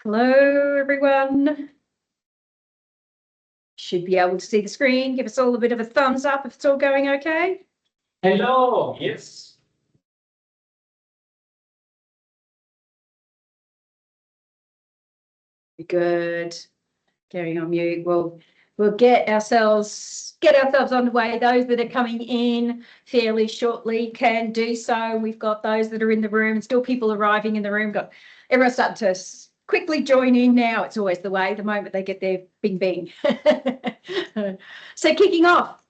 Hello, everyone. Should be able to see the screen. Give us all a bit of a thumbs up if it's all going okay. Hello, yes. Good. Going on mute. We'll get ourselves on the way. Those that are coming in fairly shortly can do so. We've got those that are in the room, still people arriving in the room. Got everyone starting to quickly join in now. It's always the way, the moment they get their bing bing. So kicking off.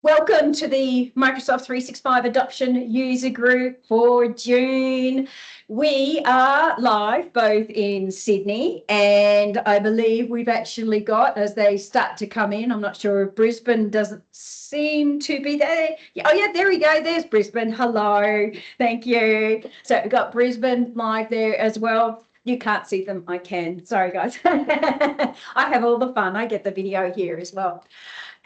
Welcome to the Microsoft 365 Adoption User Group for June. We are live both in Sydney and I believe we've actually got, as they start to come in, I'm not sure if Brisbane doesn't seem to be there. Oh yeah, there we go. There's Brisbane. Hello. Thank you. So we've got Brisbane live there as well. You can't see them. I can. Sorry, guys. I have all the fun. I get the video here as well.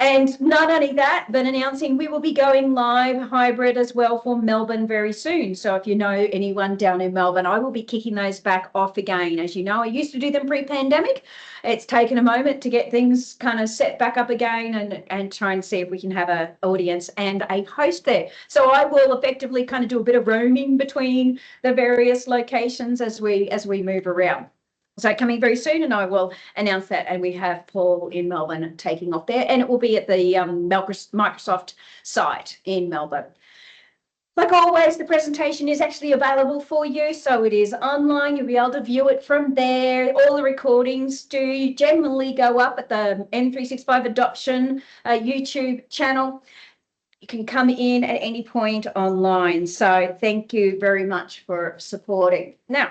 And not only that, but announcing we will be going live hybrid as well for Melbourne very soon. So if you know anyone down in Melbourne, I will be kicking those back off again. As you know, I used to do them pre-pandemic. It's taken a moment to get things kind of set back up again and try and see if we can have an audience and a host there. So I will effectively kind of do a bit of roaming between the various locations as we move around. So coming very soon, and I will announce that. And we have Paul in Melbourne taking off there, and it will be at the Microsoft site in Melbourne. Like always, the presentation is actually available for you, so it is online. You'll be able to view it from there. All the recordings do generally go up at the M365 Adoption YouTube channel. You can come in at any point online. So thank you very much for supporting. Now,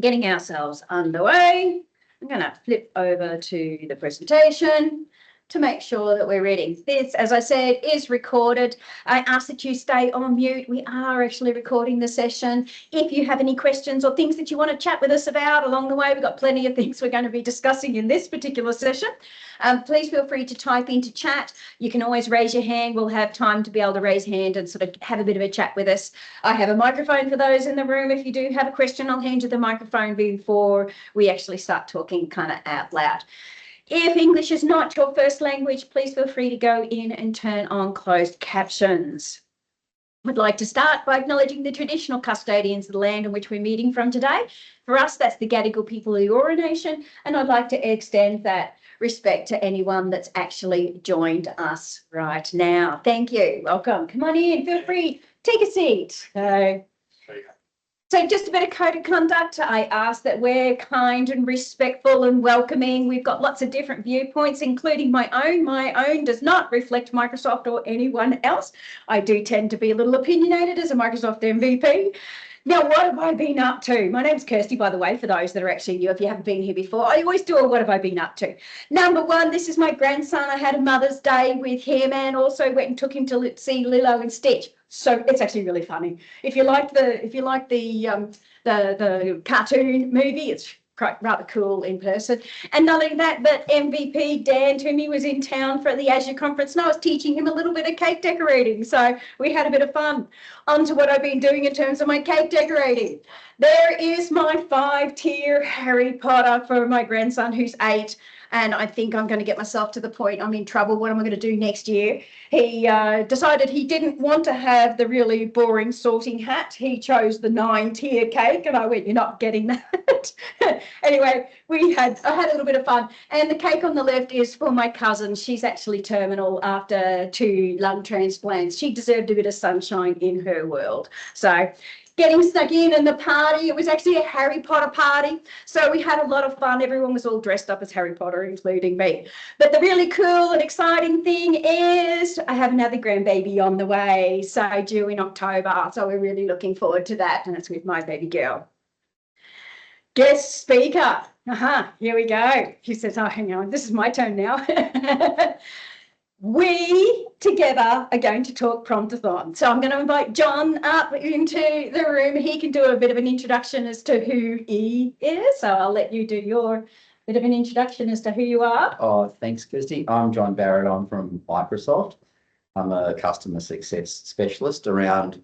getting ourselves underway, I'm going to flip over to the presentation to make sure that we're ready. This, as I said, is recorded. I ask that you stay on mute. We are actually recording the session. If you have any questions or things that you want to chat with us about along the way, we've got plenty of things we're going to be discussing in this particular session. Please feel free to type into chat. You can always raise your hand. We'll have time to be able to raise hand and sort of have a bit of a chat with us. I have a microphone for those in the room. If you do have a question, I'll hand you the microphone before we actually start talking kind of out loud. If English is not your first language, please feel free to go in and turn on closed captions. I'd like to start by acknowledging the traditional custodians of the land in which we're meeting from today. For us, that's the Gadigal people of the Eora Nation, and I'd like to extend that respect to anyone that's actually joined us right now. Thank you. Welcome. Come on in. Feel free. Take a seat. So just a bit of code of conduct. I ask that we're kind and respectful and welcoming. We've got lots of different viewpoints, including my own. My own does not reflect Microsoft or anyone else. I do tend to be a little opinionated as a Microsoft MVP. Now, what have I been up to? My name's Kirsty, by the way, for those that are actually new, if you haven't been here before. I always do a what have I been up to. Number one, this is my grandson. I had a Mother's Day with him and also went and took him to see Lilo and Stitch. So it's actually really funny. If you like the cartoon movie, it's quite rather cool in person. And not only that, but MVP Dan Toomey was in town for the Azure conference and I was teaching him a little bit of cake decorating. So we had a bit of fun. On to what I've been doing in terms of my cake decorating. There is my 5-tier Harry Potter for my grandson who's 8. And I think I'm going to get myself to the point I'm in trouble. What am I going to do next year? He decided he didn't want to have the really boring sorting hat. He chose the 9-tier cake and I went, you're not getting that. Anyway, I had a little bit of fun. And the cake on the left is for my cousin. She's actually terminal after 2 lung transplants. She deserved a bit of sunshine in her world. So getting stuck in the party, it was actually a Harry Potter party. So we had a lot of fun. Everyone was all dressed up as Harry Potter, including me. But the really cool and exciting thing is I have another grandbaby on the way, so due in October. So we're really looking forward to that. And it's with my baby girl. Guest speaker. Here we go. She says, oh, hang on, this is my turn now. We together are going to talk Prompt-a-thon. So I'm going to invite Jon up into the room. He can do a bit of an introduction as to who he is. So I'll let you do your bit of an introduction as to who you are. Oh, thanks, Kirsty. I'm Jon Barrett. I'm from Microsoft. I'm a customer success specialist around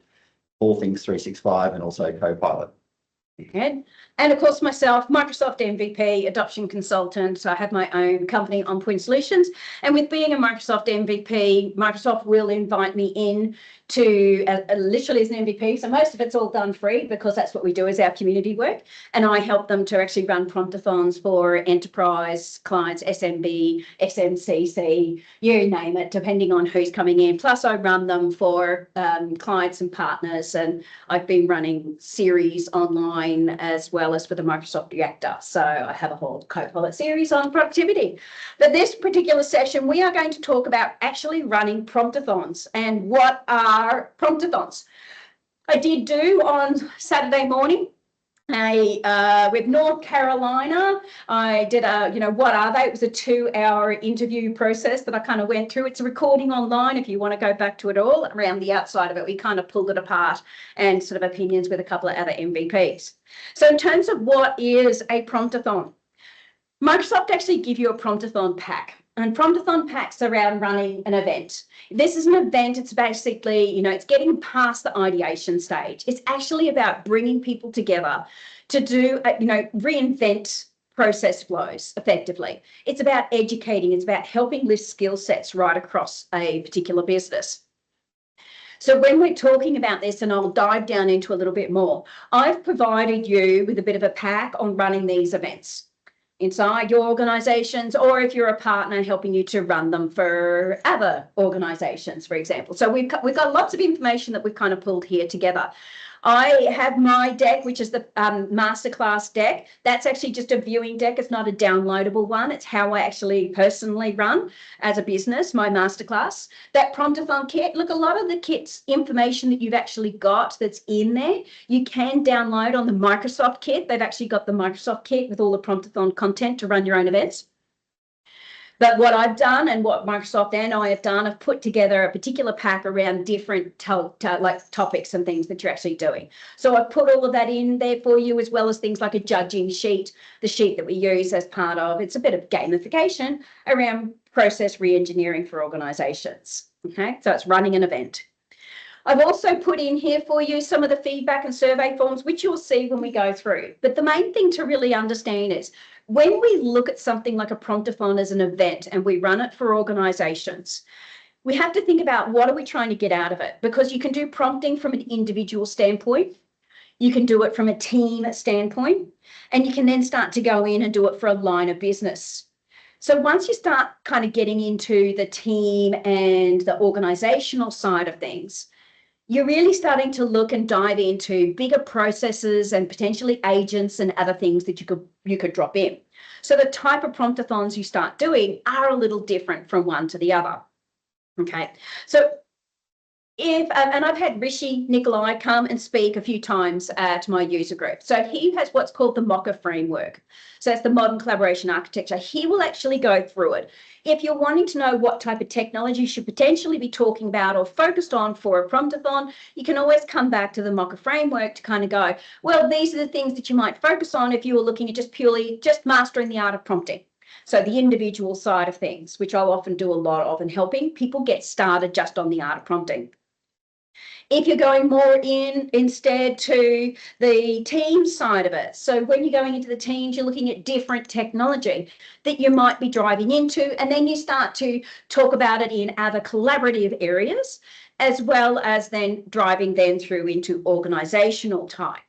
all things 365 and also Copilot. Okay. And of course, myself, Microsoft MVP, adoption consultant. So I have my own company, On Point Solutions. And with being a Microsoft MVP, Microsoft will invite me in to literally as an MVP. So most of it's all done free because that's what we do as our community work. And I help them to actually run prompt-a-thons for enterprise clients, SMB, SMCC, you name it, depending on who's coming in. Plus, I run them for clients and partners. And I've been running series online as well as for the Microsoft Reactor. So I have a whole Copilot series on productivity. But this particular session, we are going to talk about actually running prompt-a-thons and what are prompt-a-thons. I did do on Saturday morning with North Carolina. I did what are they? It was a 2-hour interview process that I kind of went through. It's a recording online if you want to go back to it all. Around the outside of it, we kind of pulled it apart and sort of opinions with a couple of other MVPs. So in terms of what is a prompt-a-thon, Microsoft actually give you a prompt-a-thon pack. And prompt-a-thon packs around running an event. This is an event. It's basically, it's getting past the ideation stage. It's actually about bringing people together to do, reinvent process flows effectively. It's about educating. It's about helping lift skill sets right across a particular business. So when we're talking about this, and I'll dive down into a little bit more, I've provided you with a bit of a pack on running these events inside your organizations, or if you're a partner helping you to run them for other organizations, for example. So we've got lots of information that we've kind of pulled here together. I have my deck, which is the Masterclass deck. That's actually just a viewing deck. It's not a downloadable one. It's how I actually personally run as a business, my Masterclass. That Prompt-a-thon kit, look, a lot of the kit's information that you've actually got that's in there, you can download on the Microsoft kit. They've actually got the Microsoft kit with all the Prompt-a-thon content to run your own events. But what I've done and what Microsoft and I have done, I've put together a particular pack around different topics and things that you're actually doing. So I've put all of that in there for you, as well as things like a judging sheet, the sheet that we use as part of, it's a bit of gamification around process re-engineering for organizations. Okay, so it's running an event. I've also put in here for you some of the feedback and survey forms, which you'll see when we go through. But the main thing to really understand is when we look at something like a prompt-a-thon as an event and we run it for organizations, we have to think about what are we trying to get out of it? Because you can do prompting from an individual standpoint. You can do it from a team standpoint, and you can then start to go in and do it for a line of business. So once you start kind of getting into the team and the organizational side of things, you're really starting to look and dive into bigger processes and potentially agents and other things that you could drop in. So the type of prompt-a-thons you start doing are a little different from one to the other. Okay, so and I've had Rishi Nikolai come and speak a few times to my user group. So he has what's called the Mocha framework. So it's the modern collaboration architecture. He will actually go through it. If you're wanting to know what type of technology you should potentially be talking about or focused on for a prompt-a-thon, you can always come back to the Mocha framework to kind of go, well, these are the things that you might focus on if you were looking at just mastering the art of prompting. So the individual side of things, which I'll often do a lot of, and helping people get started just on the art of prompting. If you're going more instead to the team side of it, so when you're going into the teams, you're looking at different technology that you might be driving into, and then you start to talk about it in other collaborative areas, as well as then driving then through into organizational type.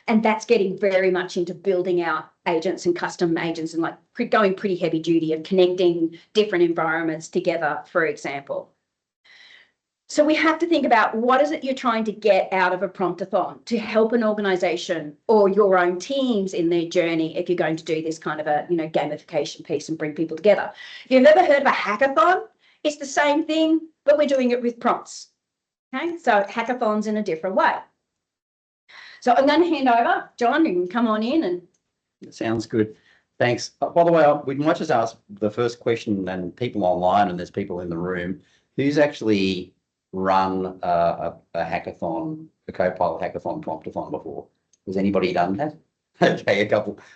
And that's getting very much into building out agents and custom agents and like going pretty heavy duty of connecting different environments together, for example. So we have to think about what is it you're trying to get out of a prompt-a-thon to help an organization or your own teams in their journey if you're going to do this kind of a gamification piece and bring people together. If you've ever heard of a hackathon, it's the same thing, but we're doing it with prompts. Okay, so hackathons in a different way. So I'm going to hand over, Jon, you can come on in. And sounds good. Thanks. By the way, we might just ask the first question, and people online, and there's people in the room, who's actually run a hackathon, a Copilot hackathon, prompt-a-thon before? Has anybody done that? Okay,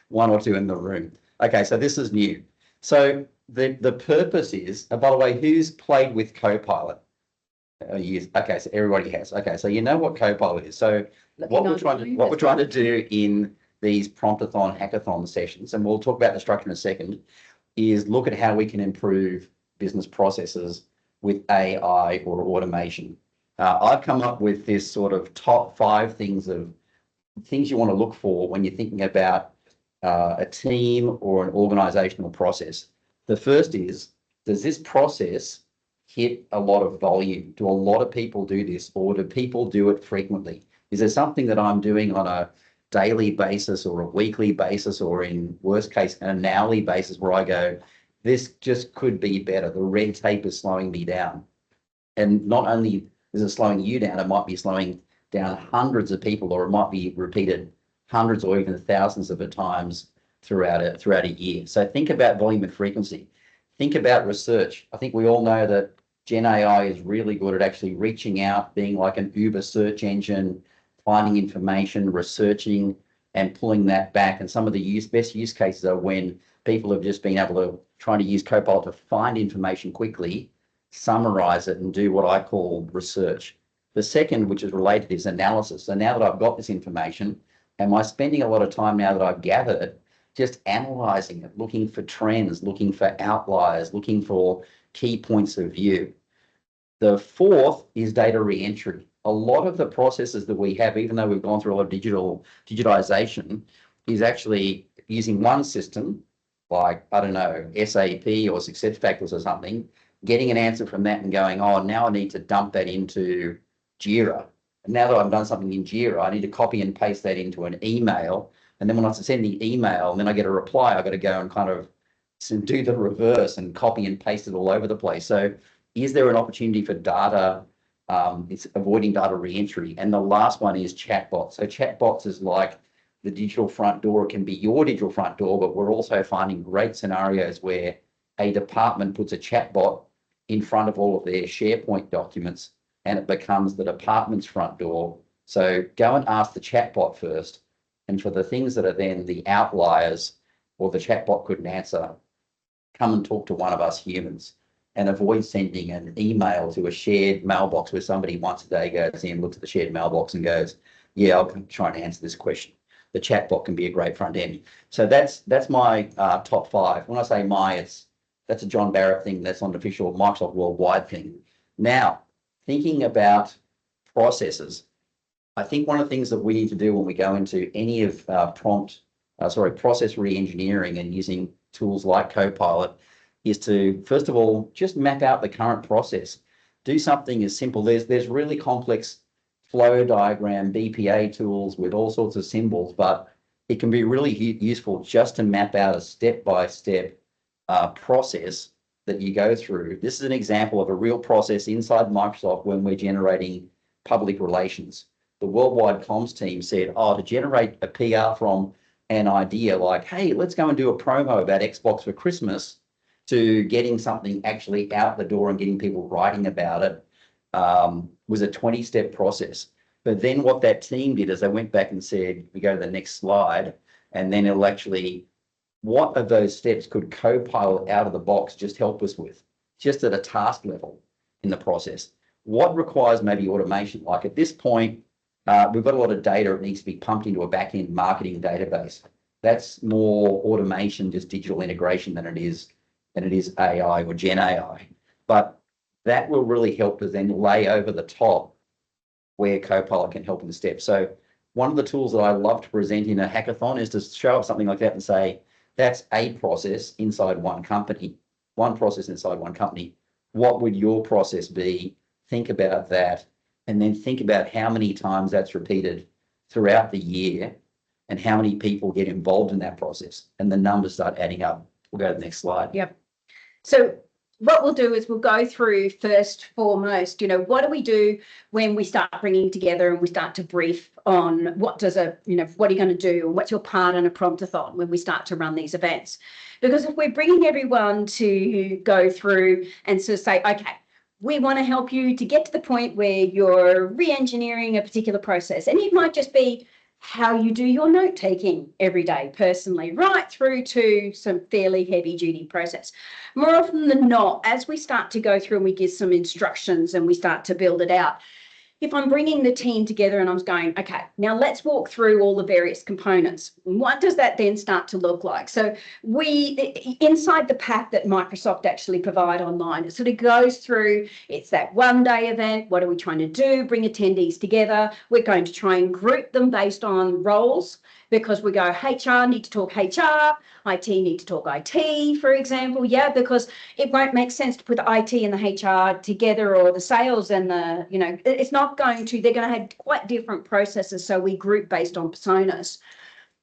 one or two in the room. Okay, so this is new. So the purpose is, by the way, who's played with Copilot? Yes. Okay, so everybody has. Okay, so you know what Copilot is. So what we're trying to do in these Prompt-a-thon hackathon sessions, and we'll talk about the structure in a second, is look at how we can improve business processes with AI or automation. I've come up with this sort of top 5 things you want to look for when you're thinking about a team or an organizational process. The first is, does this process hit a lot of volume? Do a lot of people do this, or do people do it frequently? Is there something that I'm doing on a daily basis or a weekly basis, or in worst case, an hourly basis, where I go, this just could be better. The red tape is slowing me down. And not only is it slowing you down, it might be slowing down hundreds of people, or it might be repeated hundreds or even thousands of times throughout a year. So think about volume and frequency. Think about research. I think we all know that Gen AI is really good at actually reaching out, being like an Uber search engine, finding information, researching, and pulling that back. And some of the best use cases are when people have just been able to try to use Copilot to find information quickly, summarize it, and do what I call research. The second, which is related, is analysis. So now that I've got this information, am I spending a lot of time now that I've gathered it, just analyzing it, looking for trends, looking for outliers, looking for key points of view? The fourth is data re-entry. A lot of the processes that we have, even though we've gone through a lot of digitization, is actually using one system, like, I don't know, SAP or SuccessFactors or something, getting an answer from that and going, oh, now I need to dump that into Jira. And now that I've done something in Jira, I need to copy and paste that into an email. And then when I send the email and then I get a reply, I've got to go and kind of do the reverse and copy and paste it all over the place. So is there an opportunity for data? It's avoiding data re-entry. And the last one is chatbots. So chatbots is like the digital front door. It can be your digital front door, but we're also finding great scenarios where a department puts a chatbot in front of all of their SharePoint documents, and it becomes the department's front door. So go and ask the chatbot first. And for the things that are then the outliers, or the chatbot couldn't answer, come and talk to one of us humans, and avoid sending an email to a shared mailbox where somebody once a day goes in, looks at the shared mailbox and goes, yeah, I'll try and answer this question. The chatbot can be a great front end. So that's my top 5. When I say that's a Jon Barrett thing. That's an official Microsoft worldwide thing. Now, thinking about processes, I think one of the things that we need to do when we go into any of process re-engineering and using tools like Copilot is to, first of all, just map out the current process. Do something as simple. There's really complex flow diagram, BPA tools with all sorts of symbols, but it can be really useful just to map out a step-by-step process that you go through. This is an example of a real process inside Microsoft when we're generating public relations. The worldwide comms team said, oh, to generate a PR from an idea like, hey, let's go and do a promo about Xbox for Christmas, to getting something actually out the door and getting people writing about it, was a 20-step process. But then what that team did is they went back and said, we go to the next slide, and then it'll actually, what of those steps could Copilot out of the box just help us with, just at a task level in the process? What requires maybe automation? Like at this point, we've got a lot of data that needs to be pumped into a back-end marketing database. That's more automation, just digital integration than it is AI or Gen AI. But that will really help to then lay over the top where Copilot can help in the steps. So one of the tools that I love to present in a hackathon is to show up something like that and say, that's a process inside one company, one process inside one company. What would your process be? Think about that. And then think about how many times that's repeated throughout the year and how many people get involved in that process. And the numbers start adding up. We'll go to the next slide. Yep. So what we'll do is we'll go through first foremost, what do we do when we start bringing together and we start to brief on what are you going to do, and what's your part in a prompt-a-thon when we start to run these events? Because if we're bringing everyone to go through and sort of say, okay, we want to help you to get to the point where you're re-engineering a particular process, and it might just be how you do your note taking every day personally, right through to some fairly heavy duty process. More often than not, as we start to go through and we give some instructions and we start to build it out, if I'm bringing the team together and I'm going, okay, now let's walk through all the various components. What does that then start to look like? So inside the pack that Microsoft actually provide online, it sort of goes through, it's that one-day event. What are we trying to do? Bring attendees together. We're going to try and group them based on roles, because we go, HR need to talk HR, IT need to talk IT, for example. Yeah, because it won't make sense to put the IT and the HR together, or the sales and the, it's not going to, they're going to have quite different processes. So we group based on personas.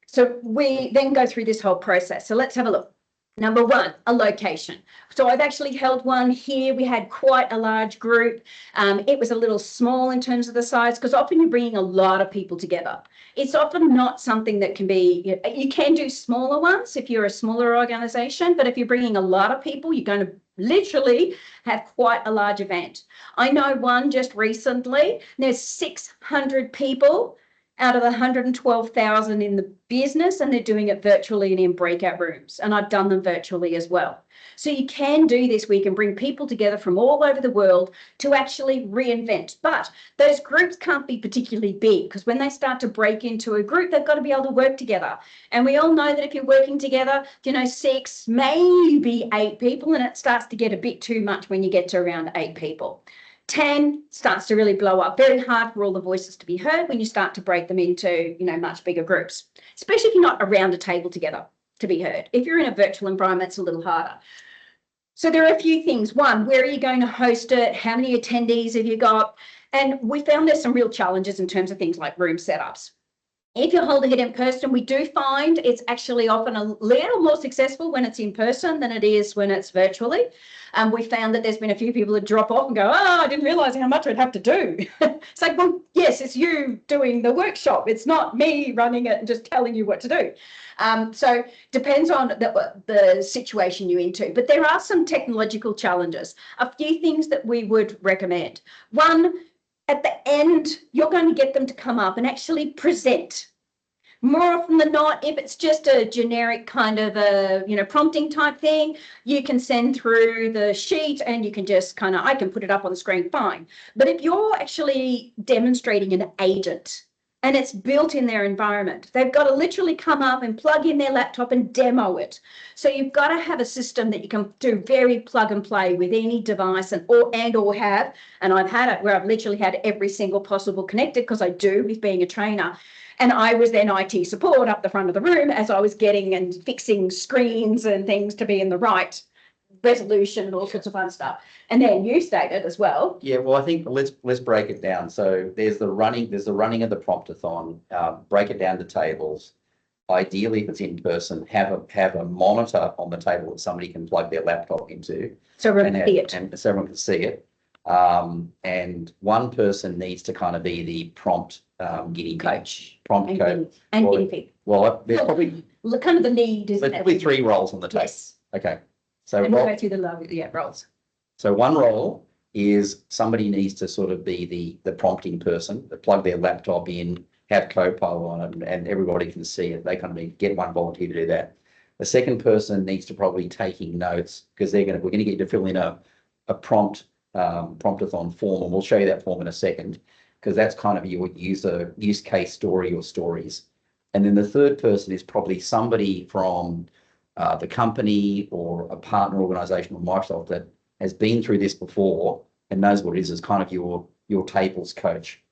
So we then go through this whole process. So let's have a look. Number one, a location. So I've actually held one here. We had quite a large group. It was a little small in terms of the size, because often you're bringing a lot of people together. It's often not something that can be, you can do smaller ones if you're a smaller organization, but if you're bringing a lot of people, you're going to literally have quite a large event. I know one just recently, there's 600 people out of the 112,000 in the business, and they're doing it virtually and in breakout rooms. And I've done them virtually as well. So you can do this. We can bring people together from all over the world to actually reinvent. But those groups can't be particularly big, because when they start to break into a group, they've got to be able to work together. And we all know that if you're working together, 6, maybe 8 people, and it starts to get a bit too much when you get to around 8 people. 10 starts to really blow up. Very hard for all the voices to be heard when you start to break them into, much bigger groups, especially if you're not around a table together to be heard. If you're in a virtual environment, it's a little harder. So there are a few things. One, where are you going to host it? How many attendees have you got? And we found there's some real challenges in terms of things like room setups. If you're holding it in person, we do find it's actually often a little more successful when it's in person than it is when it's virtually. We found that there's been a few people that drop off and go, I didn't realise how much I'd have to do. It's like, well, yes, it's you doing the workshop. It's not me running it and just telling you what to do. So depends on the situation you're into. But there are some technological challenges. A few things that we would recommend. One, at the end, you're going to get them to come up and actually present. More often than not, if it's just a generic kind of a, prompting type thing, you can send through the sheet and you can just I can put it up on the screen, fine. But if you're actually demonstrating an agent and it's built in their environment, they've got to literally come up and plug in their laptop and demo it. So you've got to have a system that you can do very plug and play with any device or have, and I've had it where I've literally had every single possible connected, because I do with being a trainer. And I was then IT support up the front of the room as I was getting and fixing screens and things to be in the right resolution and all sorts of fun stuff. And then you stated as well. Yeah, well, I think let's break it down. So there's the running of the Prompt-a-thon. Break it down to tables. Ideally, if it's in person, have a monitor on the table that somebody can plug their laptop into, so everyone can see it. And so everyone can see it. And one person needs to be the prompt guinea coach, prompt coach, and guinea pig. Well, there's probably the lead, isn't there's probably 3 roles on the table. Yes. Okay. So and we'll go through the roles. So one role is somebody needs to sort of be the prompting person, that plug their laptop in, have Copilot on it, and everybody can see it. They get one volunteer to do that. The second person needs to probably taking notes, because we're going to get you to fill in a Prompt-a-thon form, and we'll show you that form in a second, because that's your use case story or stories. And then the third person is probably somebody from the company or a partner organization or Microsoft that has been through this before and knows what it is your tables coach.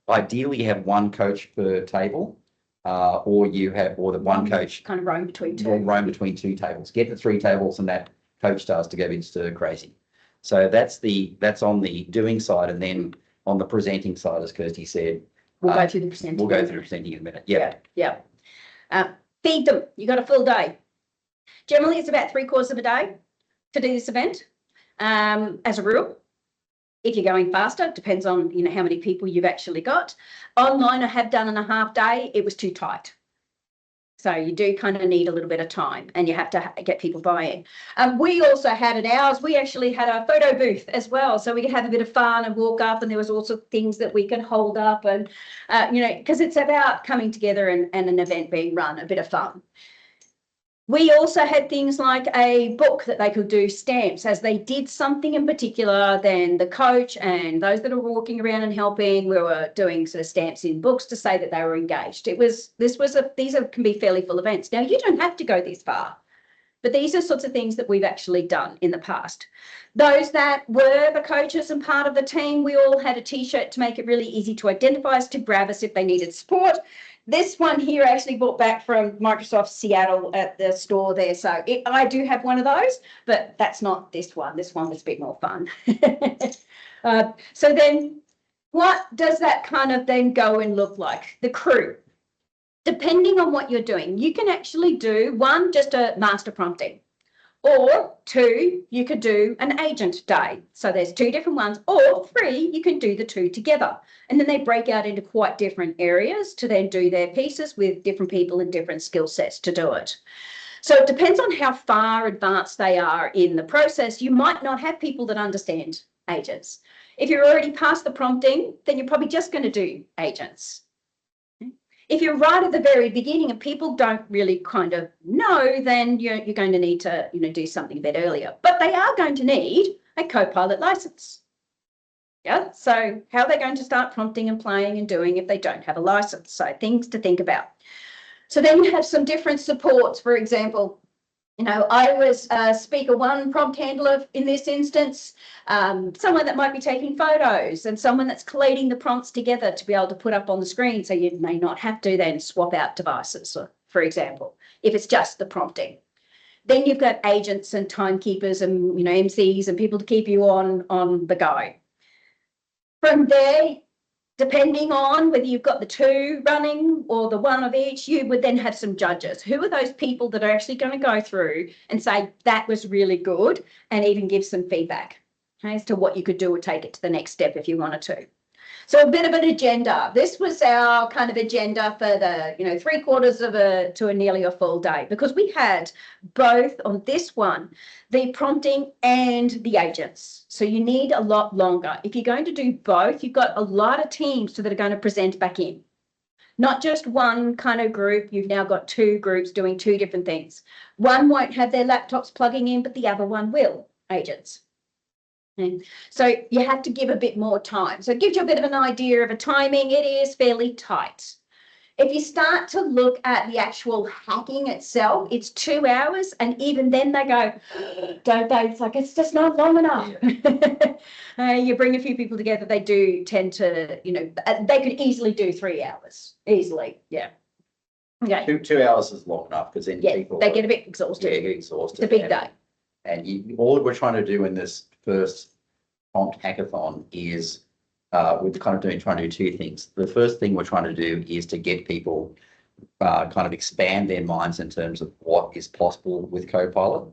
Ideally, you have one coach per table, or the one coach roam between 2. Or roam between 2 tables. Get to 3 tables, and that coach starts to go into crazy. So that's on the doing side, and then on the presenting side, as Kirsty said, we'll go through the presenting. We'll go through the presenting in a minute. Yeah. Feed them. You got a full day. Generally, it's about 3/4 of a day to do this event. As a rule, if you're going faster, it depends on how many people you've actually got. Online, I have done in a half day. It was too tight. So you do need a little bit of time, and you have to get people buy-in. We also had at ours, we actually had a photo booth as well. So we could have a bit of fun and walk up, and there was also things that we could hold up and, because it's about coming together and an event being run, a bit of fun. We also had things like a book that they could do stamps as they did something in particular. Then the coach and those that are walking around and helping, we were doing sort of stamps in books to say that they were engaged. These can be fairly full events. Now, you don't have to go this far, but these are sorts of things that we've actually done in the past. Those that were the coaches and part of the team, we all had a T-shirt to make it really easy to identify us, to grab us if they needed support. This one here I actually bought back from Microsoft Seattle at the store there. So I do have one of those, but that's not this one. This one was a bit more fun. So then what does that kind of then go and look like? The crew. Depending on what you're doing, you can actually do one, just a master prompting, or two, you could do an agent day. So there's two different ones, or three, you can do the two together. And then they break out into quite different areas to then do their pieces with different people and different skill sets to do it. So it depends on how far advanced they are in the process. You might not have people that understand agents. If you're already past the prompting, then you're probably just going to do agents. If you're right at the very beginning and people don't really kind of know, then you're going to need to, do something a bit earlier. But they are going to need a Copilot license. Yeah. So how are they going to start prompting and playing and doing if they don't have a license? So things to think about. So then you have some different supports. For example, I was speaker one prompt handler in this instance, someone that might be taking photos and someone that's collating the prompts together to be able to put up on the screen. So you may not have to then swap out devices, for example, if it's just the prompting. Then you've got agents and timekeepers and, MCs and people to keep you on the go. From there, depending on whether you've got the two running or the one of each, you would then have some judges. Who are those people that are actually going to go through and say that was really good and even give some feedback as to what you could do or take it to the next step if you wanted to. So a bit of an agenda. This was our kind of agenda for the, 3/4 to nearly a full day, because we had both on this one, the prompting and the agents. So you need a lot longer. If you're going to do both, you've got a lot of teams that are going to present back in. Not just one kind of group, you've now got two groups doing two different things. One won't have their laptops plugging in, but the other one will, agents. And so you have to give a bit more time. So it gives you a bit of an idea of a timing. It is fairly tight. If you start to look at the actual hacking itself, it's 2 hours. And even then they go, don't they? It's like, it's just not long enough. Yeah. You bring a few people together, they do tend to, they could easily do 3 hours. Easily, yeah. Okay. 2 hours is long enough, because then people they get a bit exhausted. Yeah, get exhausted. It's a big day. And all we're trying to do in this first prompt hackathon is we're kind of trying to do two things. The first thing we're trying to do is to get people kind of expand their minds in terms of what is possible with Copilot.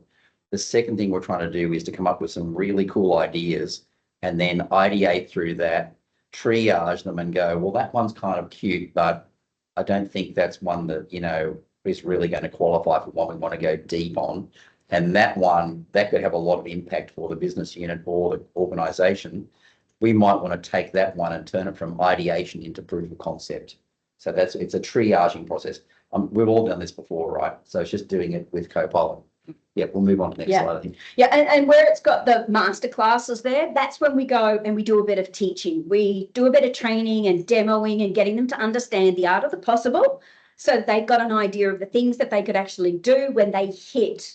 The second thing we're trying to do is to come up with some really cool ideas and then ideate through that, triage them and go, well, that one's kind of cute, but I don't think that's one that, is really going to qualify for what we want to go deep on. And that one, that could have a lot of impact for the business unit or the organisation. We might want to take that one and turn it from ideation into proof of concept. So it's a triaging process. We've all done this before, right? So it's just doing it with Copilot. Yeah, we'll move on to the next slide, I think. Yeah, and where it's got the masterclasses there, that's when we go and we do a bit of teaching. We do a bit of training and demoing and getting them to understand the art of the possible, so that they've got an idea of the things that they could actually do when they hit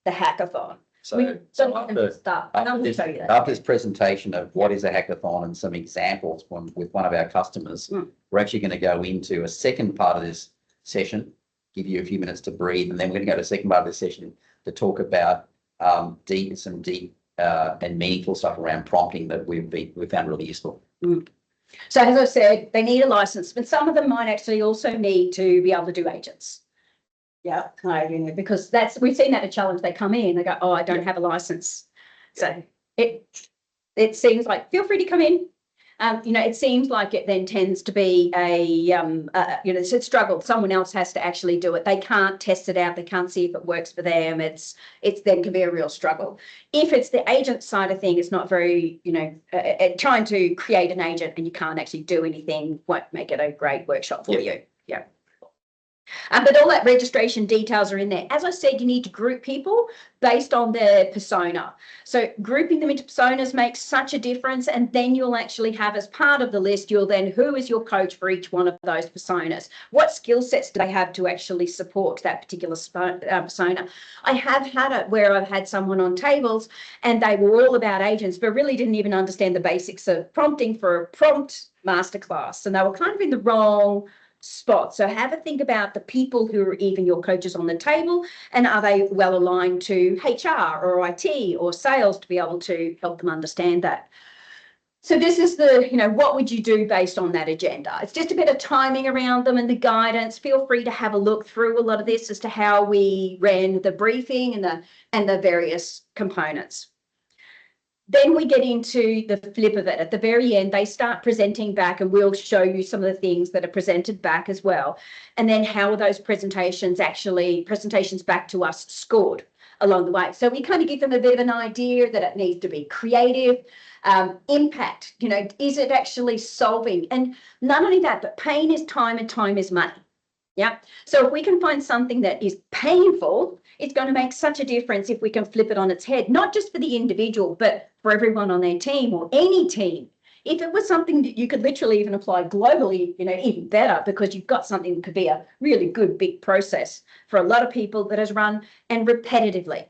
the hackathon. So after this presentation of what is a hackathon and some examples with one of our customers, we're actually going to go into a second part of this session, give you a few minutes to breathe, and then we're going to go to the second part of this session to talk about some deep and meaningful stuff around prompting that we found really useful. So as I said, they need a license, but some of them might actually also need to be able to do agents. Yeah, because we've seen that a challenge. They come in, they go, oh, I don't have a license. So it seems like, feel free to come in. It seems like it then tends to be it's a struggle. Someone else has to actually do it. They can't test it out. They can't see if it works for them. It's then can be a real struggle. If it's the agent side of thing, it's not very, trying to create an agent and you can't actually do anything won't make it a great workshop for you. Yeah. But all that registration details are in there. As I said, you need to group people based on their persona. So grouping them into personas makes such a difference. And then you'll actually have, as part of the list, you'll then, who is your coach for each one of those personas? What skill sets do they have to actually support that particular persona? I have had it where I've had someone on tables and they were all about agents, but really didn't even understand the basics of prompting for a prompt masterclass. And they were kind of in the wrong spot. So have a think about the people who are even your coaches on the table, and are they well aligned to HR or IT or sales to be able to help them understand that. So this is the, what would you do based on that agenda? It's just a bit of timing around them and the guidance. Feel free to have a look through a lot of this as to how we ran the briefing and the various components. Then we get into the flip of it. At the very end, they start presenting back, and we'll show you some of the things that are presented back as well. And then how are those presentations back to us scored along the way. So we kind of give them a bit of an idea that it needs to be creative, impact, is it actually solving? And not only that, but pain is time and time is money. Yeah. So if we can find something that is painful, it's going to make such a difference if we can flip it on its head, not just for the individual, but for everyone on their team or any team. If it was something that you could literally even apply globally, even better, because you've got something that could be a really good big process for a lot of people that is run and repetitively.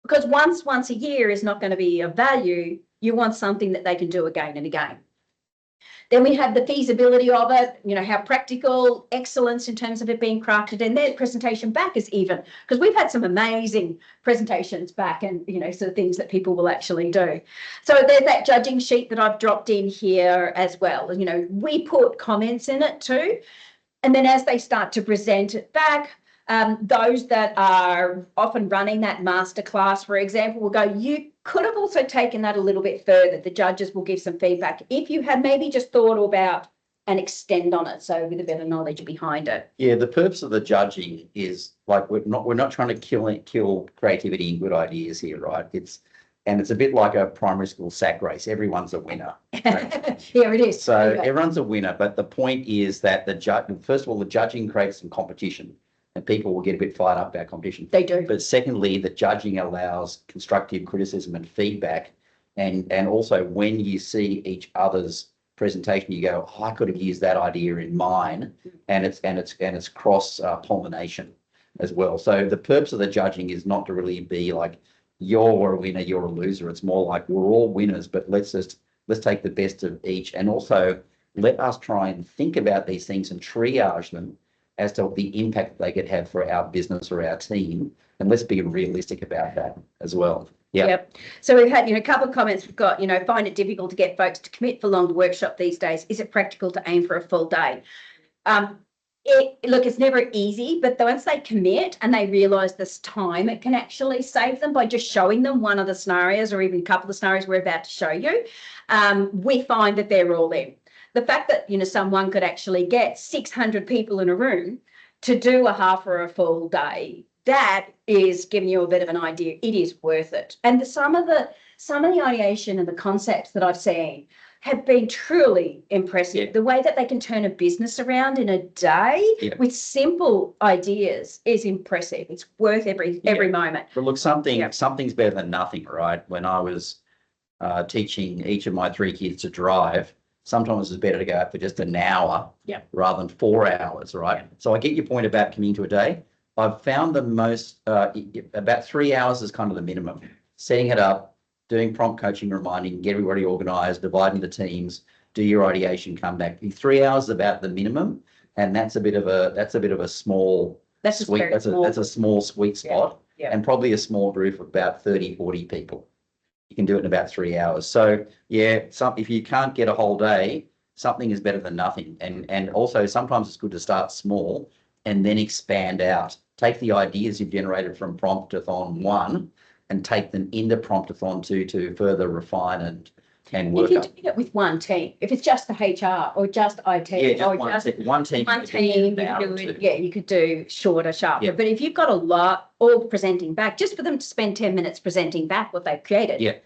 Because once a year is not going to be of value. You want something that they can do again and again. Then we have the feasibility of it, how practical, excellence in terms of it being crafted, and their presentation back is even, because we've had some amazing presentations back and, sort of things that people will actually do. So there's that judging sheet that I've dropped in here as well. We put comments in it too. And then as they start to present it back, those that are often running that masterclass, for example, will go, you could have also taken that a little bit further. The judges will give some feedback if you had maybe just thought about and extend on it, so with a bit of knowledge behind it. Yeah, the purpose of the judging is like we're not trying to kill creativity and good ideas here, right? It's a bit like a primary school sack race. Everyone's a winner. Right? Here it is. So anyway, everyone's a winner, but the point is that first of all, the judging creates some competition. And people will get a bit fired up about competition. They do. But secondly, the judging allows constructive criticism and feedback. And also when you see each other's presentation, you go, oh, I could have used that idea in mine. And it's cross pollination as well. So the purpose of the judging is not to really be like, you're a winner, you're a loser. It's more like we're all winners, but let's take the best of each. And also let us try and think about these things and triage them as to the impact they could have for our business or our team. And let's be realistic about that as well. Yep. So we've had, a couple of comments. We've got, find it difficult to get folks to commit for longer workshop these days. Is it practical to aim for a full day? Look, it's never easy, but once they commit and they realise this time, it can actually save them by just showing them one of the scenarios or even a couple of scenarios we're about to show you. We find that they're all in. The fact that, someone could actually get 600 people in a room to do a half or a full day, that is giving you a bit of an idea. It is worth it. And some of the ideation and the concepts that I've seen have been truly impressive. Yeah. The way that they can turn a business around in a day with simple ideas is impressive. It's worth every moment. But look, something's better than nothing, right? When I was teaching each of my 3 kids to drive, sometimes it's better to go out for just an hour rather than 4 hours, right? Yeah. So I get your point about committing to a day. I've found the most, about 3 hours is kind of the minimum. Setting it up, doing prompt coaching, reminding, get everybody organised, dividing the teams, do your ideation, come back. 3 hours is about the minimum, and that's a bit of a small that's a small sweet spot, and probably a small group of about 30, 40 people. You can do it in about 3 hours. So if you can't get a whole day, something is better than nothing. And also sometimes it's good to start small and then expand out. Take the ideas you've generated from Prompt-a-thon 1 and take them into Prompt-a-thon 2 to further refine and work up. If you do it with one team, if it's just the HR or just IT one team, you could do shorter, sharper. Yeah. But if you've got a lot all presenting back, just for them to spend 10 minutes presenting back what they've created.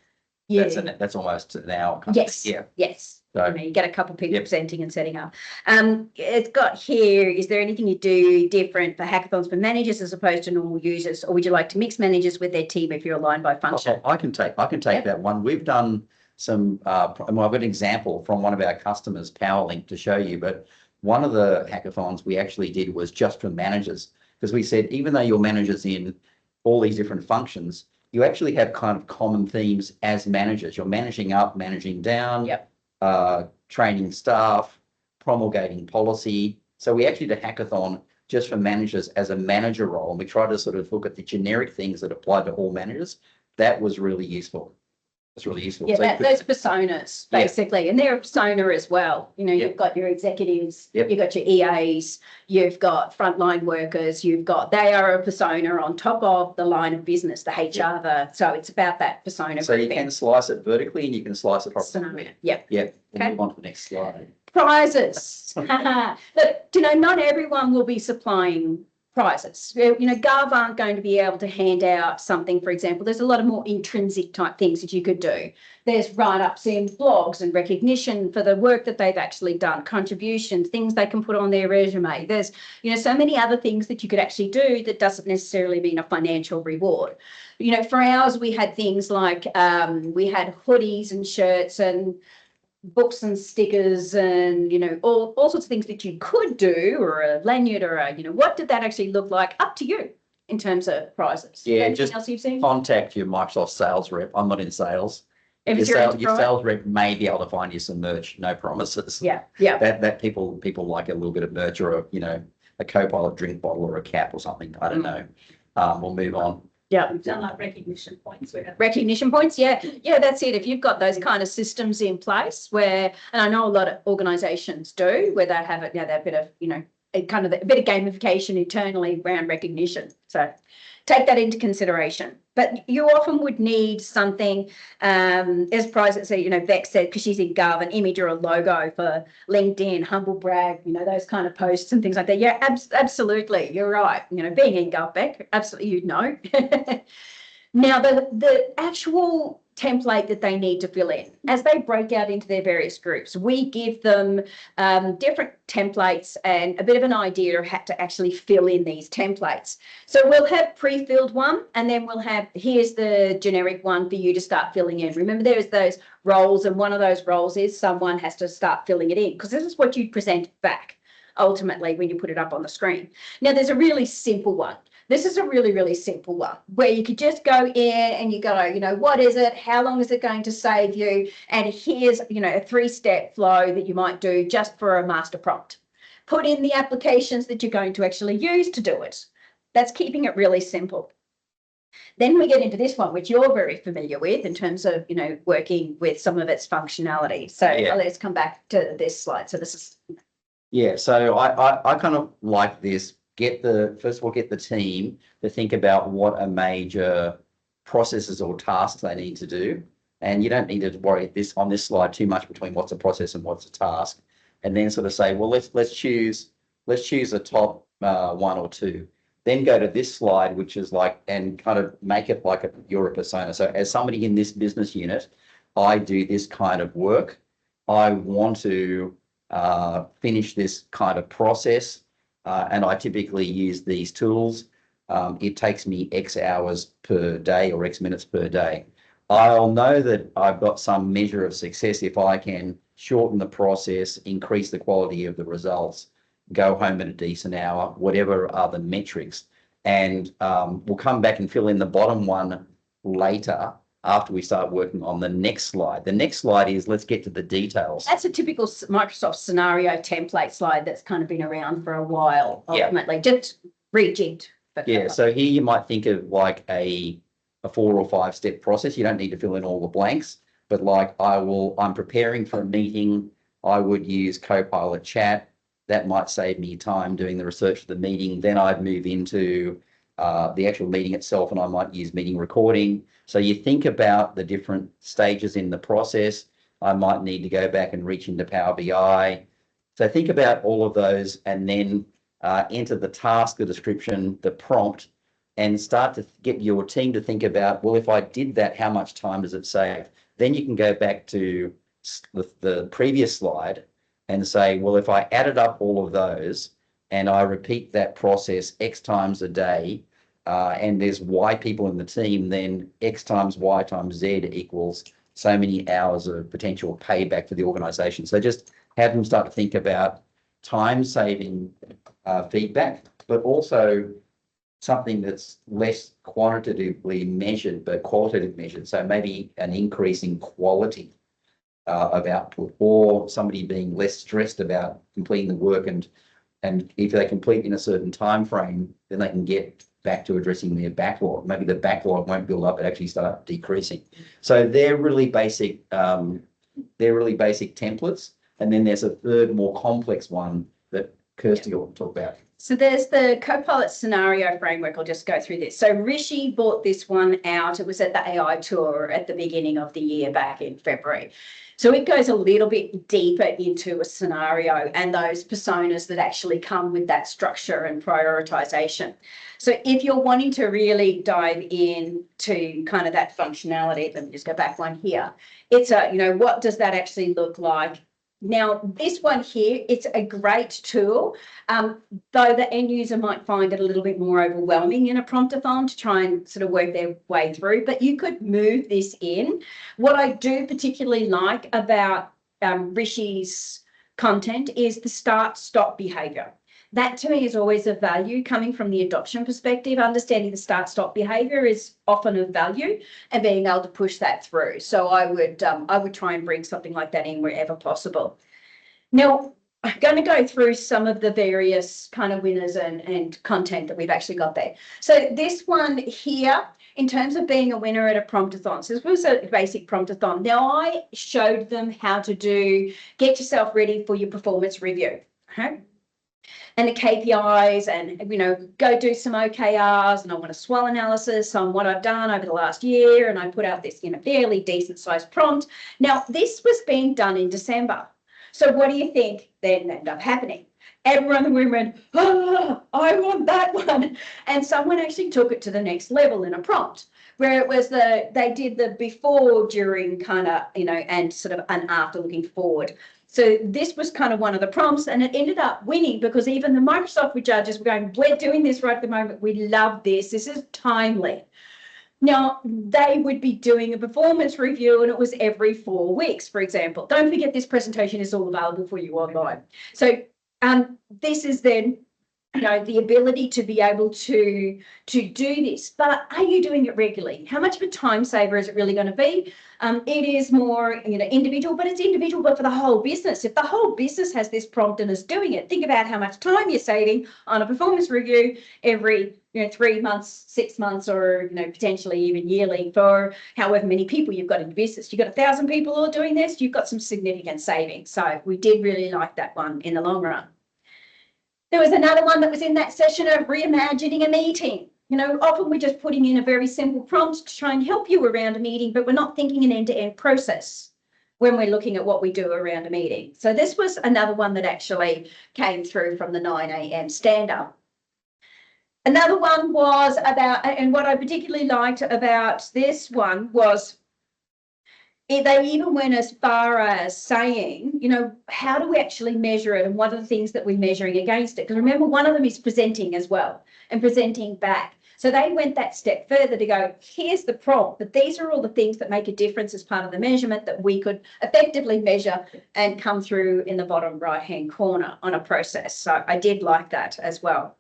That's almost an hour. Yes. So, You get a couple of people Yep. presenting and setting up. It's got here, is there anything you do different for hackathons for managers as opposed to normal users? Or would you like to mix managers with their team if you're aligned by function? I can take Yep. that one. We've done some, I've got an example from one of our customers, PowerLink, to show you, but one of the hackathons we actually did was just for managers, because we said, even though your managers in all these different functions, you actually have kind of common themes as managers. You're managing up, managing down, Yep. Training staff, promulgating policy. So we actually did a hackathon just for managers as a manager role. And we tried to sort of look at the generic things that apply to all managers. That was really useful. It's really useful. Yeah, So those personas, Yeah. basically, and they're a persona as well. Yep. You've got your executives, Yep. you've got your EAs, you've got frontline workers, they are a persona on top of the line of business, the HR, so it's about that persona. So you grouping. can slice it vertically and you can slice it horizontally. Yep. Yeah. We'll Okay. move on to the next slide. Prizes. Look, not everyone will be supplying prizes. Gov aren't going to be able to hand out something, for example. There's a lot of more intrinsic type things that you could do. There's write-ups in blogs and recognition for the work that they've actually done, contributions, things they can put on their resume. There's, so many other things that you could actually do that doesn't necessarily mean a financial reward. For ours, we had things like we had hoodies and shirts and books and stickers and all sorts of things that you could do, or a lanyard, or what did that actually look like? Up to you in terms of prizes. Yeah, Anything just else you've seen? Contact your Microsoft sales rep. I'm not in sales. If Your, it's your your enterprise? sales rep may be able to find you some merch. No promises. Yeah. That people like a little bit of merch, or a Copilot drink bottle or a cap or something. I don't know. We'll move on. Yeah. We've done like recognition points. Recognition points, yeah, that's it. If you've got those kind of systems in place and I know a lot of organisations do, where they have it, that bit of, a bit of gamification internally around recognition. So take that into consideration. But you often would need something, as prizes, Beck said, because she's in Gov, an image or a logo for LinkedIn, humble brag, those kind of posts and things like that. Yeah, absolutely. You're right. Being in Gov, Beck, absolutely, you'd know. Now, the actual template that they need to fill in, as they break out into their various groups, we give them different templates and a bit of an idea of how to actually fill in these templates. So we'll have pre-filled one, and then we'll have, here's the generic one for you to start filling in. Remember, there's those roles, and one of those roles is someone has to start filling it in, because this is what you present back ultimately when you put it up on the screen. Now, there's a really simple one. This is a really, really simple one where you could just go in and you go, what is it? How long is it going to save you? And here's, a 3-step flow that you might do just for a master prompt. Put in the applications that you're going to actually use to do it. That's keeping it really simple. Then we get into this one, which you're very familiar with in terms of, working with some of its functionality. So let's come back to this slide. So this is. Yeah, so I kind of like this. First of all, get the team to think about what are major processes or tasks they need to do. And you don't need to worry on this slide too much between what's a process and what's a task. And then sort of say, well, let's choose a top 1 or 2. Then go to this slide, which is and kind of make it like you're a persona. So as somebody in this business unit, I do this kind of work. I want to finish this kind of process. And I typically use these tools. It takes me X hours per day or X minutes per day. I'll know that I've got some measure of success if I can shorten the process, increase the quality of the results, go home at a decent hour, whatever are the metrics. And we'll come back and fill in the bottom one later after we start working on the next slide. The next slide is, let's get to the details. That's a typical Microsoft scenario template slide that's kind of been around for a while, ultimately, just rejigged. Yeah, so here you might think of like a 4 or 5 step process. You don't need to fill in all the blanks, but I'm preparing for a meeting. I would use Copilot Chat. That might save me time doing the research for the meeting. Then I'd move into the actual meeting itself, and I might use meeting recording. So you think about the different stages in the process. I might need to go back and reach into Power BI. So think about all of those, and then enter the task, the description, the prompt, and start to get your team to think about, well, if I did that, how much time does it save? Then you can go back to the previous slide and say, well, if I added up all of those and I repeat that process X times a day, and there's Y people in the team, then X times Y times Z equals so many hours of potential payback for the organization. So just have them start to think about time saving feedback, but also something that's less quantitatively measured, but qualitative measured. So maybe an increase in quality of output, or somebody being less stressed about completing the work, and if they complete in a certain time frame, then they can get back to addressing their backlog. Maybe the backlog won't build up, it actually start decreasing. So they're really basic templates. And then there's a third, more complex one that Kirsty will talk about. So there's the Copilot scenario framework. I'll just go through this. So Rishi brought this one out. It was at the AI tour at the beginning of the year back in February. So it goes a little bit deeper into a scenario and those personas that actually come with that structure and prioritization. So if you're wanting to really dive into kind of that functionality, let me just go back one here. It's a, what does that actually look like? Now, this one here, it's a great tool, though the end user might find it a little bit more overwhelming in a Prompt-a-thon to try and sort of work their way through, but you could move this in. What I do particularly like about Rishi's content is the start-stop behavior. That to me is always a value coming from the adoption perspective. Understanding the start-stop behavior is often of value and being able to push that through. So I would try and bring something like that in wherever possible. Now, I'm going to go through some of the various kind of winners and content that we've actually got there. So this one here, in terms of being a winner at a Prompt-a-thon, so this was a basic Prompt-a-thon. Now, I showed them how to get yourself ready for your performance review. Okay. And the KPIs, and go do some OKRs, and I want a SWOT analysis on what I've done over the last year, and I put out this fairly decent sized prompt. Now this was being done in December, so what do you think then ended up happening? Everyone in the room went, oh, I want that one, and someone actually took it to the next level in a prompt where it was they did the before, during, kind of, and sort of an after looking forward. So this was kind of one of the prompts, and it ended up winning because even the Microsoft judges were going, we're doing this right at the moment. We love this. This is timely. Now, they would be doing a performance review, and it was every 4 weeks, for example. Don't forget, this presentation is all available for you online. So this is then, the ability to be able to do this. But are you doing it regularly? How much of a time saver is it really going to be? It is more, individual, but it's individual, but for the whole business. If the whole business has this prompt and is doing it, think about how much time you're saving on a performance review every, 3 months, 6 months, or, potentially even yearly for however many people you've got in your business. You've got 1,000 people who are doing this, you've got some significant savings. So we did really like that one in the long run. There was another one that was in that session of reimagining a meeting. Often we're just putting in a very simple prompt to try and help you around a meeting, but we're not thinking an end-to-end process when we're looking at what we do around a meeting. So this was another one that actually came through from the 9 a.m. stand-up. Another one was about, and what I particularly liked about this one was they even went as far as saying, how do we actually measure it, and what are the things that we're measuring against it? Because remember, one of them is presenting as well, and presenting back. So they went that step further to go, here's the prompt, but these are all the things that make a difference as part of the measurement that we could effectively measure and come through in the bottom right-hand corner on a process. So I did like that as well.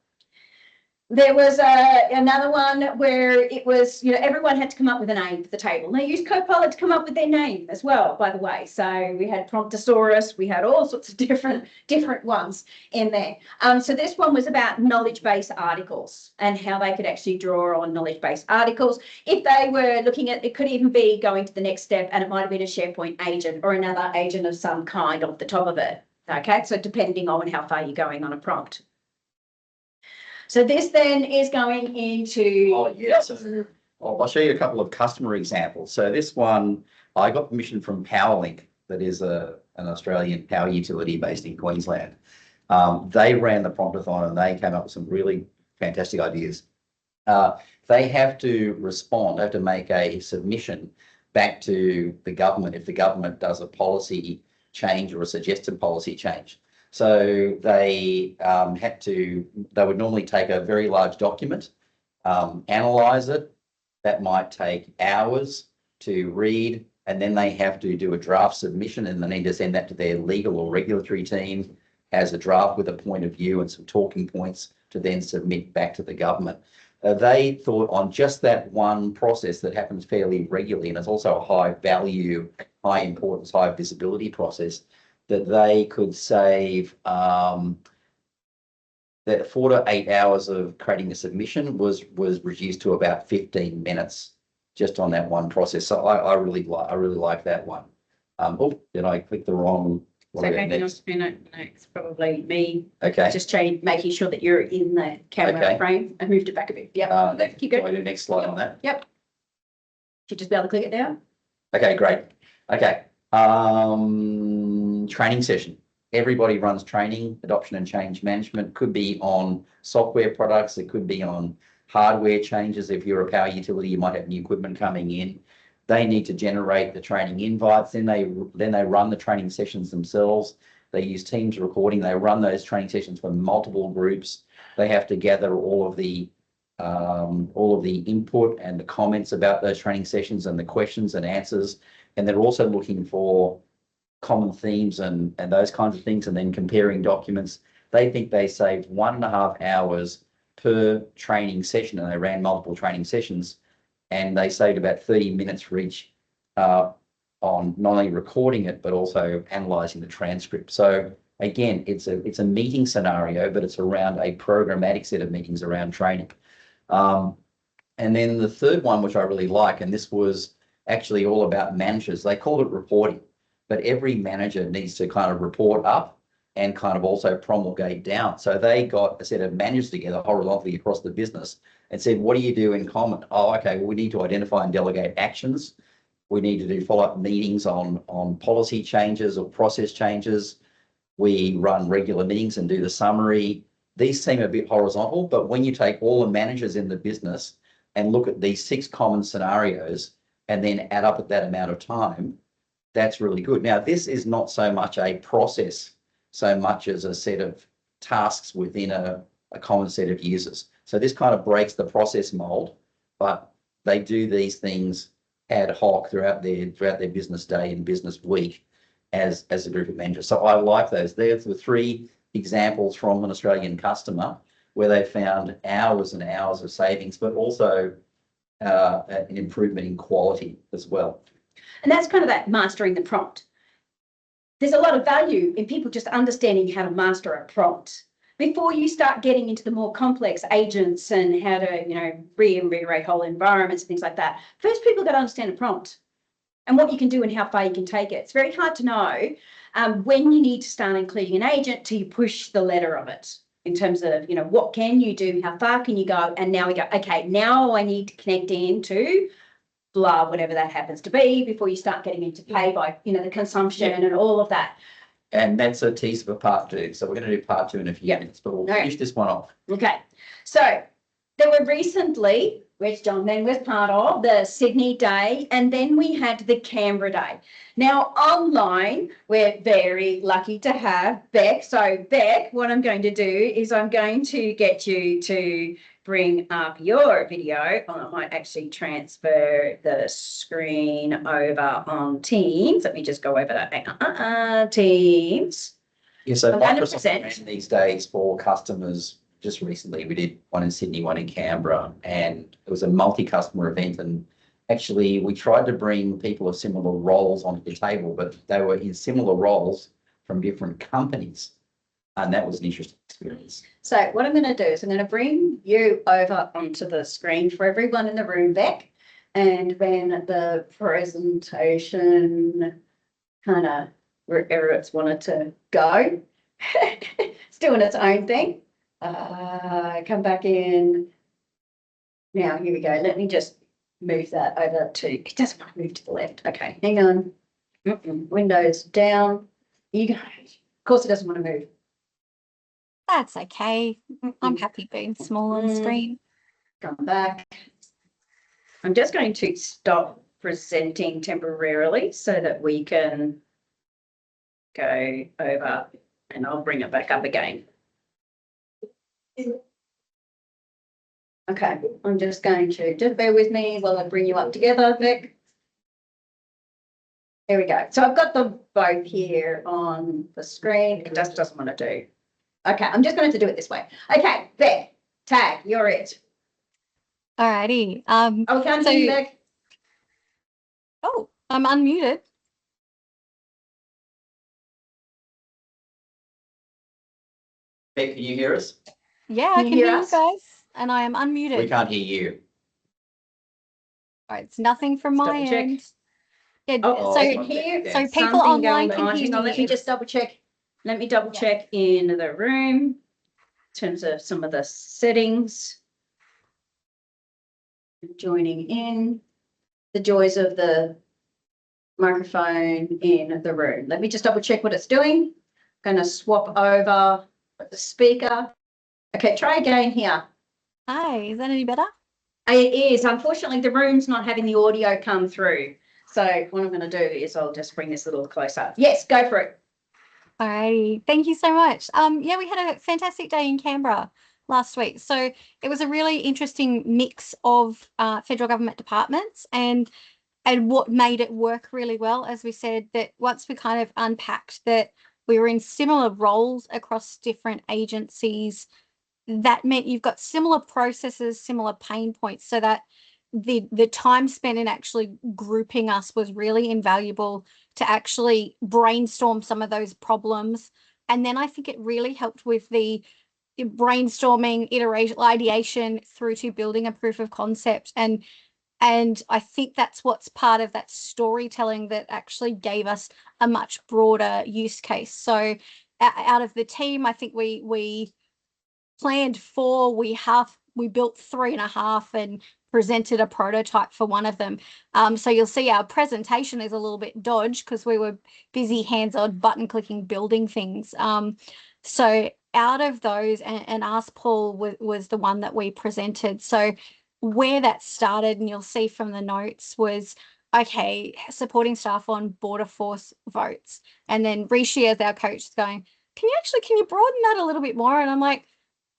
There was another one where it was, everyone had to come up with a name for the table. And they used Copilot to come up with their name as well, by the way. So we had Promptosaurus, we had all sorts of different ones in there. So this one was about knowledge-based articles and how they could actually draw on knowledge-based articles. If they were looking at, it could even be going to the next step, and it might have been a SharePoint agent or another agent of some kind off the top of it. Okay, so depending on how far you're going on a prompt. So this then is going into... Oh, yeah. So I'll show you a couple of customer examples. So this one, I got permission from PowerLink, that is an Australian power utility based in Queensland. They ran the Prompt-a-thon and they came up with some really fantastic ideas. They have to respond, they have to make a submission back to the government if the government does a policy change or a suggested policy change. So they they would normally take a very large document, analyze it. That might take hours to read, and then they have to do a draft submission, and they need to send that to their legal or regulatory team as a draft with a point of view and some talking points to then submit back to the government. They thought on just that one process that happens fairly regularly, and it's also a high value, high importance, high visibility process, that they could save that 4 to 8 hours of creating a submission was reduced to about 15 minutes just on that one process. So I really like that one. Oh, did I click the wrong? So hang on, no, it's probably me. Okay. Just making sure that you're in the camera frame. I moved it back a bit. Yep. Keep going. Do next slide on that. Yep. Should just be able to click it down. Okay, great. Okay. Training session. Everybody runs training, adoption and change management. Could be on software products. It could be on hardware changes. If you're a power utility, you might have new equipment coming in. They need to generate the training invites. Then they run the training sessions themselves. They use Teams recording. They run those training sessions for multiple groups. They have to gather all of the input and the comments about those training sessions and the questions and answers. And they're also looking for common themes and those kinds of things, and then comparing documents. They think they saved 1.5 hours per training session, and they ran multiple training sessions, and they saved about 30 minutes for each on not only recording it, but also analysing the transcript. So again, it's a meeting scenario, but it's around a programmatic set of meetings around training. And then the third one, which I really like, and this was actually all about managers. They called it reporting, but every manager needs to kind of report up and kind of also promulgate down. So they got a set of managers together horizontally across the business and said, what do you do in common? Oh, okay, well, we need to identify and delegate actions. We need to do follow-up meetings on policy changes or process changes. We run regular meetings and do the summary. These seem a bit horizontal, but when you take all the managers in the business and look at these 6 common scenarios and then add up at that amount of time, that's really good. Now, this is not so much a process so much as a set of tasks within a common set of users. So this kind of breaks the process mold, but they do these things ad hoc throughout their business day and business week as a group of managers. So I like those. There's the 3 examples from an Australian customer where they found hours and hours of savings, but also an improvement in quality as well. And that's kind of that mastering the prompt. There's a lot of value in people just understanding how to master a prompt before you start getting into the more complex agents and how to, rewrite whole environments and things like that. First, people got to understand a prompt and what you can do and how far you can take it. It's very hard to know when you need to start including an agent till you push the letter of it in terms of, what can you do, how far can you go? And now we go, okay, now I need to connect into blah, whatever that happens to be before you start getting into pay by, the consumption and all of that. And that's a teaser for part 2. So we're going to do part 2 in a few minutes, but we'll finish this one off. Okay. So there were recently, which Jon then was part of, the Sydney Day, and then we had the Canberra Day. Now, online, we're very lucky to have Beck. So, Beck, what I'm going to do is I'm going to get you to bring up your video. I might actually transfer the screen over on Teams. Let me just go over that. Teams. Yeah, so Microsoft ran these days for customers. Just recently, we did one in Sydney, one in Canberra, and it was a multi-customer event. And actually, we tried to bring people of similar roles onto the table, but they were in similar roles from different companies. And that was an interesting experience. So what I'm going to do is I'm going to bring you over onto the screen for everyone in the room, Beck. And then the presentation kind of wherever it's wanted to go. It's doing its own thing. Come back in. Now, here we go. Let me just move that over to, it doesn't want to move to the left. Okay, hang on. Windows down. You go. Of course, it doesn't want to move. That's okay. I'm happy being small on screen. Come back. I'm just going to stop presenting temporarily so that we can go over, and I'll bring it back up again. Okay, I'm just going to, just bear with me while I bring you up together, Vic. There we go. So I've got them both here on the screen. It just doesn't want to do. Okay, I'm just going to do it this way. Okay, Vic, tag, you're it. Alrighty. Oh, we can't So- hear you, Vic. Oh, I'm unmuted. Beck, can you hear us? Yeah, Can I you can hear hear you us? guys, and I am We unmuted. can't hear you. All right, it's nothing from Let's my double check. end. Yeah, Oh, so I can hear so Yes. people something online going can on. hear Hang on, me. let me just double check. Let me double Yeah. check in the room in terms of some of the settings. Joining in, the joys of the microphone in the room. Let me just double check what it's doing. Going to swap over the speaker. Okay, try again here. Hi, is that any better? It is. Unfortunately, the room's not having the audio come through. So what I'm going to do is I'll just bring this a little closer. Yes, go for it. Alrighty, thank you so much. Yeah, we had a fantastic day in Canberra last week. So it was a really interesting mix of federal government departments, and what made it work really well, as we said, that once we kind of unpacked that we were in similar roles across different agencies, that meant you've got similar processes, similar pain points, so that the time spent in actually grouping us was really invaluable to actually brainstorm some of those problems. And then I think it really helped with the brainstorming, iteration, ideation through to building a proof of concept. And I think that's what's part of that storytelling that actually gave us a much broader use case. So out of the team, I think we planned 4, we built 3.5 and presented a prototype for one of them. So you'll see our presentation is a little bit dodged because we were busy hands-on button clicking building things. So out of those, and Ask Paul was the one that we presented. So where that started, and you'll see from the notes, was okay, supporting staff on border force votes. And then Rishi, as our coach, is going, can you broaden that a little bit more? And I'm like,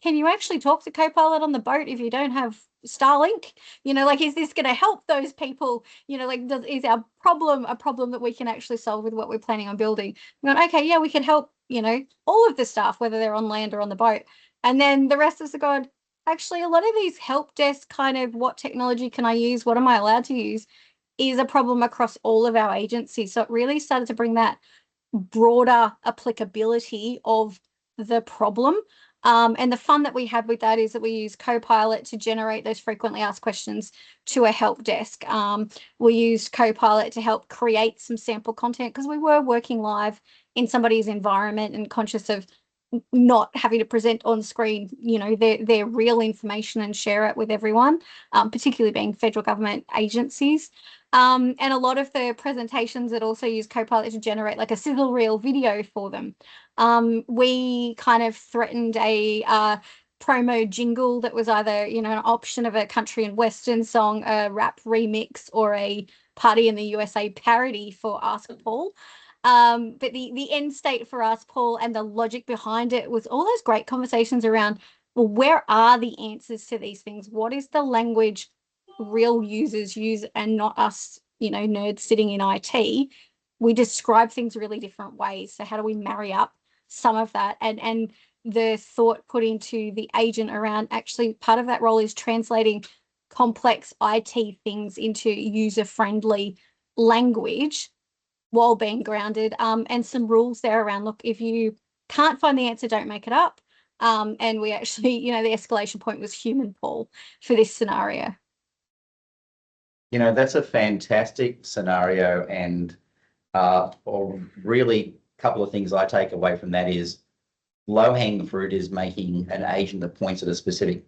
can you actually talk to Copilot on the boat if you don't have Starlink? You know, like, is this going to help those people? You know, like, is our problem a problem that we can actually solve with what we're planning on building? I'm going, okay, yeah, we can help, you know, all of the staff, whether they're on land or on the boat. And then the rest of us are going, actually, a lot of these help desk kind of, what technology can I use? What am I allowed to use? Is a problem across all of our agencies. So it really started to bring that broader applicability of the problem. And the fun that we had with that is that we use Copilot to generate those frequently asked questions to a help desk. We used Copilot to help create some sample content because we were working live in somebody's environment and conscious of not having to present on screen, you know, their real information and share it with everyone, particularly being federal government agencies. And a lot of the presentations that also use Copilot to generate like a sizzle reel video for them. We kind of threatened a promo jingle that was either, you know, an option of a country and western song, a rap remix, or a Party in the USA parody for Ask Paul. But the end state for Ask Paul and the logic behind it was all those great conversations around, well, where are the answers to these things? What is the language real users use and not us, you know, nerds sitting in IT? We describe things really different ways. So how do we marry up some of that? And the thought put into the agent around, actually part of that role is translating complex IT things into user-friendly language while being grounded, and some rules there around, look, if you can't find the answer, don't make it up. And we actually, you know, the escalation point was human, Paul, for this scenario. You know, that's a fantastic scenario, and or really a couple of things I take away from that is low-hanging fruit is making an agent that points at a specific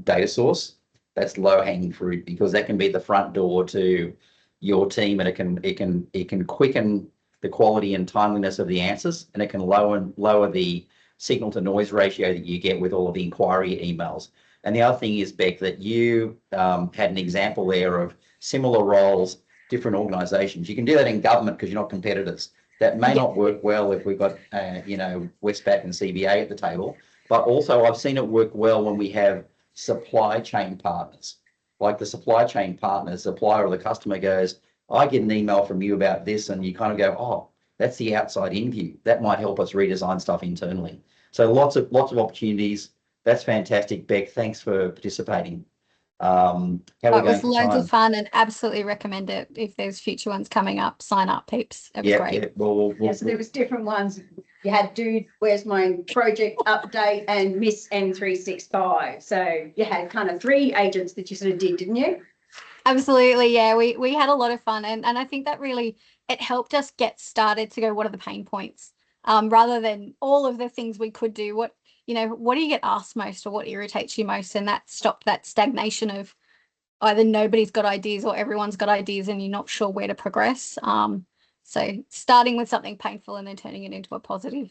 data source. That's low-hanging fruit because that can be the front door to your team, and it can quicken the quality and timeliness of the answers, and it can lower the signal to noise ratio that you get with all of the inquiry emails. And the other thing is, Beck, that you had an example there of similar roles different organisations. You can do that in government because you're not competitors. That may not work well if we've got, Westpac and CBA at the table. But also I've seen it work well when we have supply chain partners. Like the supply chain partner, supplier or the customer goes, I get an email from you about this, and you kind of go, oh, that's the outside in view. That might help us redesign stuff internally. So lots of opportunities. That's fantastic, Beck. Thanks for participating. It was loads of fun, and absolutely recommend it. If there's future ones coming up, sign up, peeps. It was great. Yeah. Well, so there was different ones. You had Dude, Where's My Project Update, and Miss M365. So you had kind of 3 agents that you sort of did, didn't you? Absolutely, yeah. We had a lot of fun, and I think that really it helped us get started to go, what are the pain points? Rather than all of the things we could do, what do you get asked most, or what irritates you most? And that stopped that stagnation of either nobody's got ideas or everyone's got ideas and you're not sure where to progress. So starting with something painful and then turning it into a positive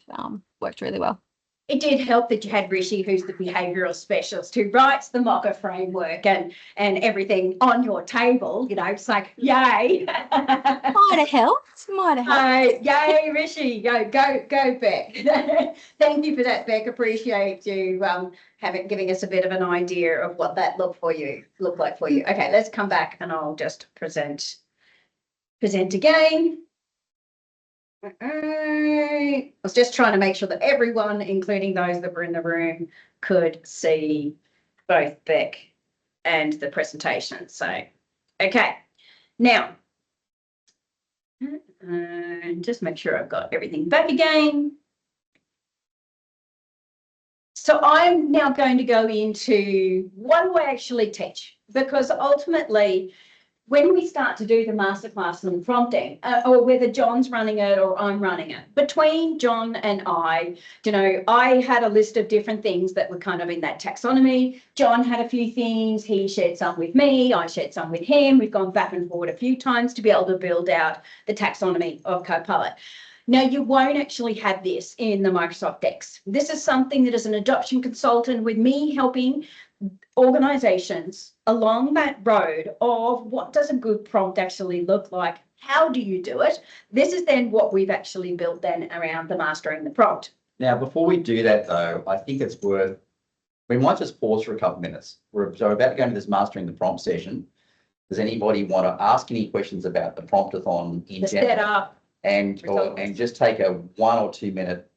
worked really well. It did help that you had Rishi, who's the behavioural specialist, who writes the mocker framework and everything on your table. It's like, yay. Might have helped. Yay, Rishi. Go, Beck. Thank you for that, Beck. Appreciate you giving us a bit of an idea of what that looked like for you. Okay, let's come back and I'll just present again. I was just trying to make sure that everyone, including those that were in the room, could see both Beck and the presentation. So, okay, now, just make sure I've got everything back again. So I'm now going to go into what do I actually teach, because ultimately, when we start to do the masterclass on prompting, or whether Jon's running it or I'm running it, between Jon and I had a list of different things that were kind of in that taxonomy. Jon had a few things. He shared some with me. I shared some with him. We've gone back and forward a few times to be able to build out the taxonomy of Copilot. Now, you won't actually have this in the Microsoft Decks. This is something that, as an adoption consultant, with me helping organizations along that road of what does a good prompt actually look like? How do you do it? This is then what we've actually built then around the mastering the prompt. Now, before we do that, though, I think it's worth, we might just pause for a couple of minutes. We're about to go into this mastering the prompt session. Does anybody want to ask any questions about the Prompt-a-thon in general? Setup. And just take a 1 or 2 minute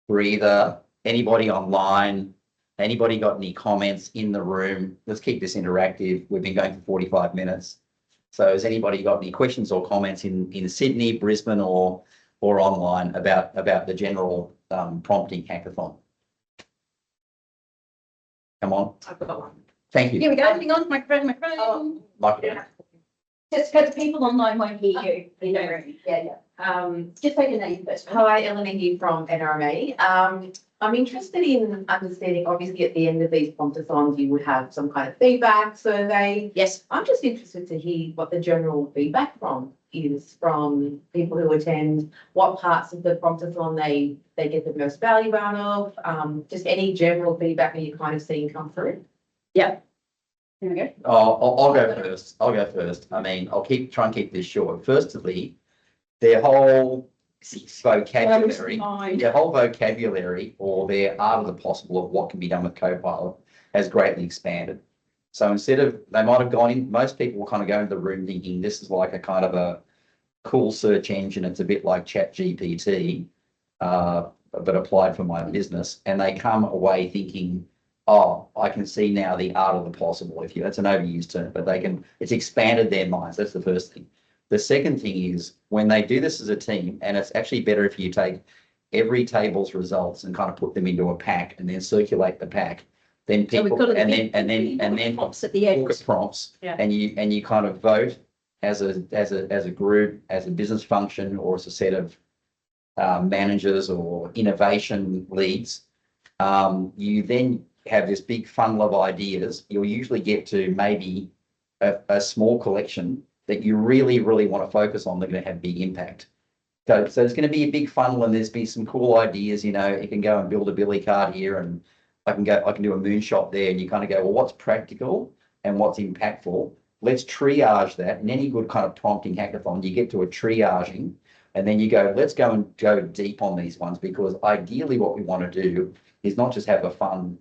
breather. Anybody online? Anybody got any comments in the room? Let's keep this interactive. We've been going for 45 minutes. So has anybody got any questions or comments in Sydney, Brisbane, or online about the general prompting hackathon? Come on. I've got one. Thank you. Here we go. Hang on, microphone. Microphone. Just because people online won't hear you in the room. Yeah. Just take a name first. Hi, Eleanor here from NRMA. I'm interested in understanding, obviously at the end of these prompt-a-thons, you would have some kind of feedback survey. Yes. I'm just interested to hear what the general feedback is from people who attend, what parts of the prompt-a-thon they get the most value out of, just any general feedback that you're kind of seeing come through. Yeah. Here we go. I'll go first. I mean, try and keep this short. Firstly, their whole vocabulary, or their art of the possible of what can be done with Copilot has greatly expanded. So instead of, they might have gone in, most people will kind of go into the room thinking this is like a kind of a cool search engine. It's a bit like ChatGPT, but applied for my business. And they come away thinking, oh, I can see now the art of the possible. That's an overused term, but it's expanded their minds. That's the first thing. The second thing is when they do this as a team, and it's actually better if you take every table's results and kind of put them into a pack and then circulate the pack, then people prompts at the end. Look at prompts, yeah. and you kind of vote as a group, as a business function, or as a set of managers or innovation leads. You then have this big funnel of ideas. You'll usually get to maybe a small collection that you really, really want to focus on. They're going to have big impact. So it's going to be a big funnel, and there's been some cool ideas. You can go and build a billy cart here, and I can do a moonshot there, and you kind of go, well, what's practical and what's impactful? let's triage that. In any good kind of prompting hackathon, you get to a triaging, and then you go, let's go deep on these ones, because ideally what we want to do is not just have a fun,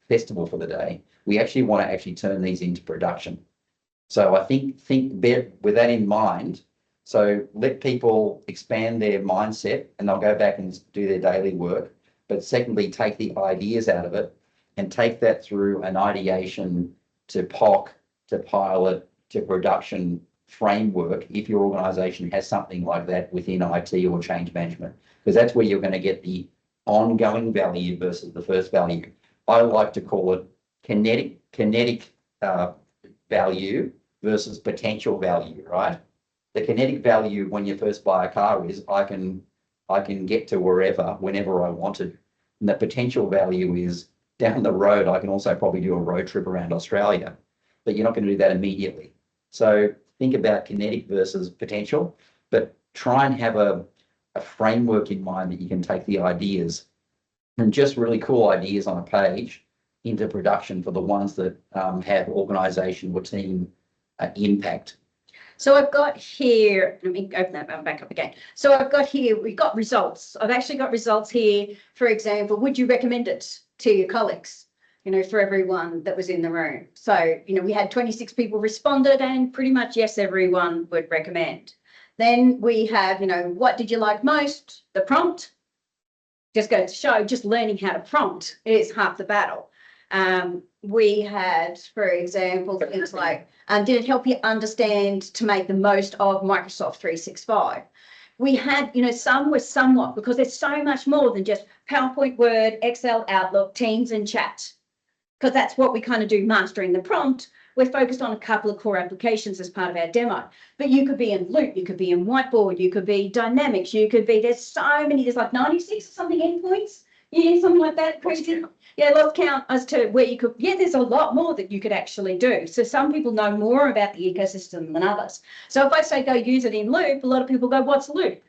festival for the day. We actually want to actually turn these into production. So I think with that in mind, so let people expand their mindset and they'll go back and do their daily work. But secondly, take the ideas out of it and take that through an ideation to POC, to pilot, to production framework, if your organization has something like that within IT or change management, because that's where you're going to get the ongoing value versus the first value. I like to call it kinetic value versus potential value, right? The kinetic value when you first buy a car is I can get to wherever, whenever I want to. And the potential value is down the road, I can also probably do a road trip around Australia, but you're not going to do that immediately. So think about kinetic versus potential, but try and have a framework in mind that you can take the ideas and just really cool ideas on a page into production for the ones that have organisation or team impact. So I've got here, let me open that one back up again. So I've got here, we've got results. I've actually got results here. For example, would you recommend it to your colleagues? For everyone that was in the room. So, we had 26 people responded and pretty much, yes, everyone would recommend. Then we have, what did you like most? The prompt. Just goes to show, just learning how to prompt is half the battle. We had, for example, things like, did it help you understand to make the most of Microsoft 365? We had, some were somewhat, because there's so much more than just PowerPoint, Word, Excel, Outlook, Teams, and chat. Because that's what we kind of do, mastering the prompt. We're focused on a couple of core applications as part of our demo. But you could be in Loop, you could be in Whiteboard, you could be Dynamics, there's so many, there's like 96 or something endpoints. Yeah, something like that, crazy. Yeah, lost count as to where you could, there's a lot more that you could actually do. So some people know more about the ecosystem than others. So if I say go use it in Loop, a lot of people go, what's Loop?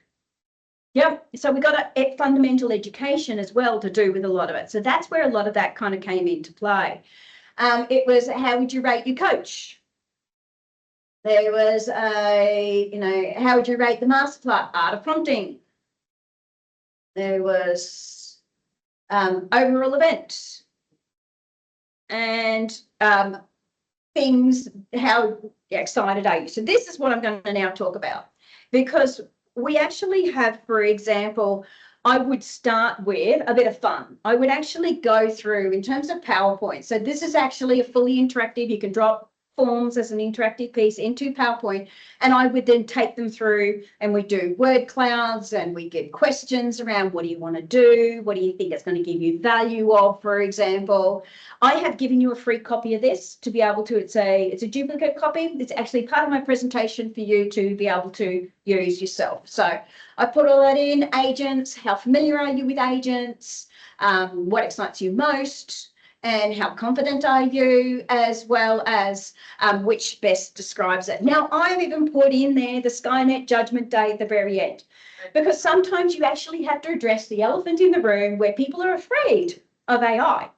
Yep. So we got a fundamental education as well to do with a lot of it. So that's where a lot of that kind of came into play. It was, how would you rate your coach? There was how would you rate the Masterclass, art of prompting? There was overall event and things, how excited are you? So this is what I'm going to now talk about, because we actually have, for example, I would start with a bit of fun. I would actually go through in terms of PowerPoint. So this is actually a fully interactive, you can drop forms as an interactive piece into PowerPoint, and I would then take them through and we do word clouds and we get questions around what do you want to do? What do you think it's going to give you value of, for example? I have given you a free copy of this to be able to, it's a duplicate copy. It's actually part of my presentation for you to be able to use yourself. So I put all that in, agents, how familiar are you with agents? What excites you most? And how confident are you, as well as which best describes it. Now, I've even put in there the Skynet Judgment Day at the very end, because sometimes you actually have to address the elephant in the room where people are afraid of AI.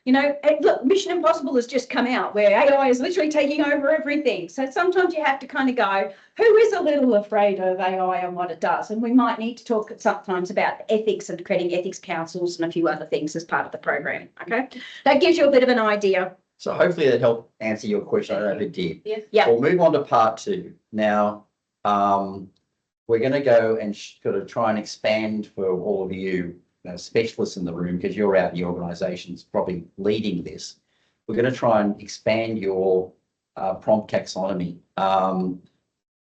Look, Mission Impossible has just come out where AI is literally taking over everything. So sometimes you have to kind of go, who is a little afraid of AI and what it does? And we might need to talk sometimes about ethics and creating ethics councils and a few other things as part of the program. Okay, that gives you a bit of an idea. So hopefully that helped answer your question. I don't know if it did. Yes. Yeah. We'll move on to part 2. Now, we're going to go and sort of try and expand for all of you, specialists in the room, because you're out in the organisations probably leading this. We're going to try and expand your prompt taxonomy.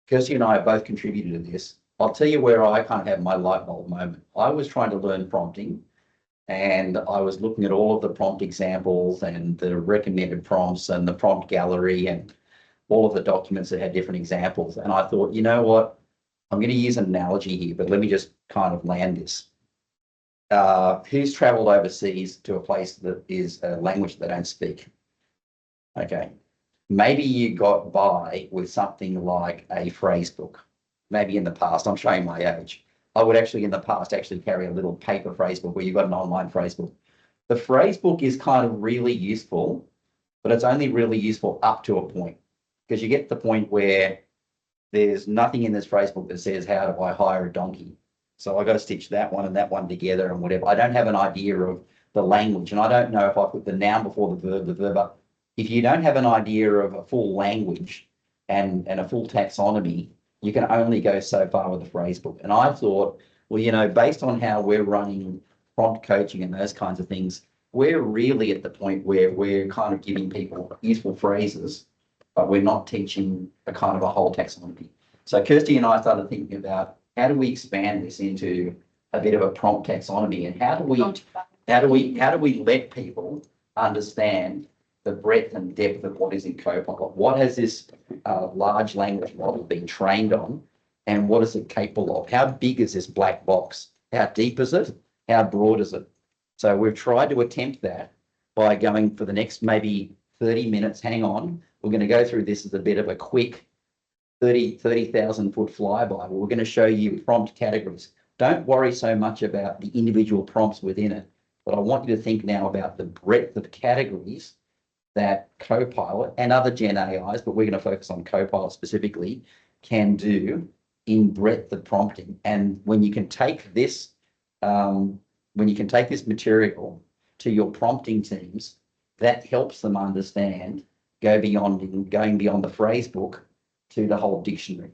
Kirsty and I have both contributed to this. I'll tell you where I kind of have my light bulb moment. I was trying to learn prompting, and I was looking at all of the prompt examples and the recommended prompts and the prompt gallery and all of the documents that had different examples. And I thought, you know what, I'm going to use an analogy here, but let me just kind of land this. Who's travelled overseas to a place that is a language they don't speak? Okay. Maybe you got by with something like a phrase book. Maybe in the past, I'm showing my age, I would actually in the past actually carry a little paper phrase book where you've got an online phrase book. The phrase book is kind of really useful, but it's only really useful up to a point. because you get to the point where there's nothing in this phrase book that says, how do I hire a donkey? So I got to stitch that one and that one together and whatever. I don't have an idea of the language, and I don't know if I put the noun before the verb. If you don't have an idea of a full language and a full taxonomy, you can only go so far with the phrase book. And I thought, well, you know, based on how we're running prompt coaching and those kinds of things, we're really at the point where we're kind of giving people useful phrases, but we're not teaching a kind of a whole taxonomy. So Kirsty and I started thinking about how do we expand this into a bit of a prompt taxonomy, and how do we let people understand the breadth and depth of what is in Copilot? What has this large language model been trained on, and what is it capable of? How big is this black box? How deep is it? How broad is it? So we've tried to attempt that by going for the next maybe 30 minutes. Hang on, we're going to go through this as a bit of a quick 30,000 foot flyby. We're going to show you prompt categories. Don't worry so much about the individual prompts within it, but I want you to think now about the breadth of categories that Copilot and other Gen AIs, but we're going to focus on Copilot specifically, can do in breadth of prompting. And when you can take this, material to your prompting teams, that helps them understand, going beyond the phrase book to the whole dictionary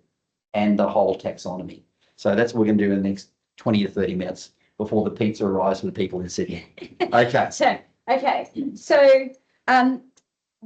and the whole taxonomy. So that's what we're going to do in the next 20 to 30 minutes before the pizza arrives for the people in Sydney. Okay. So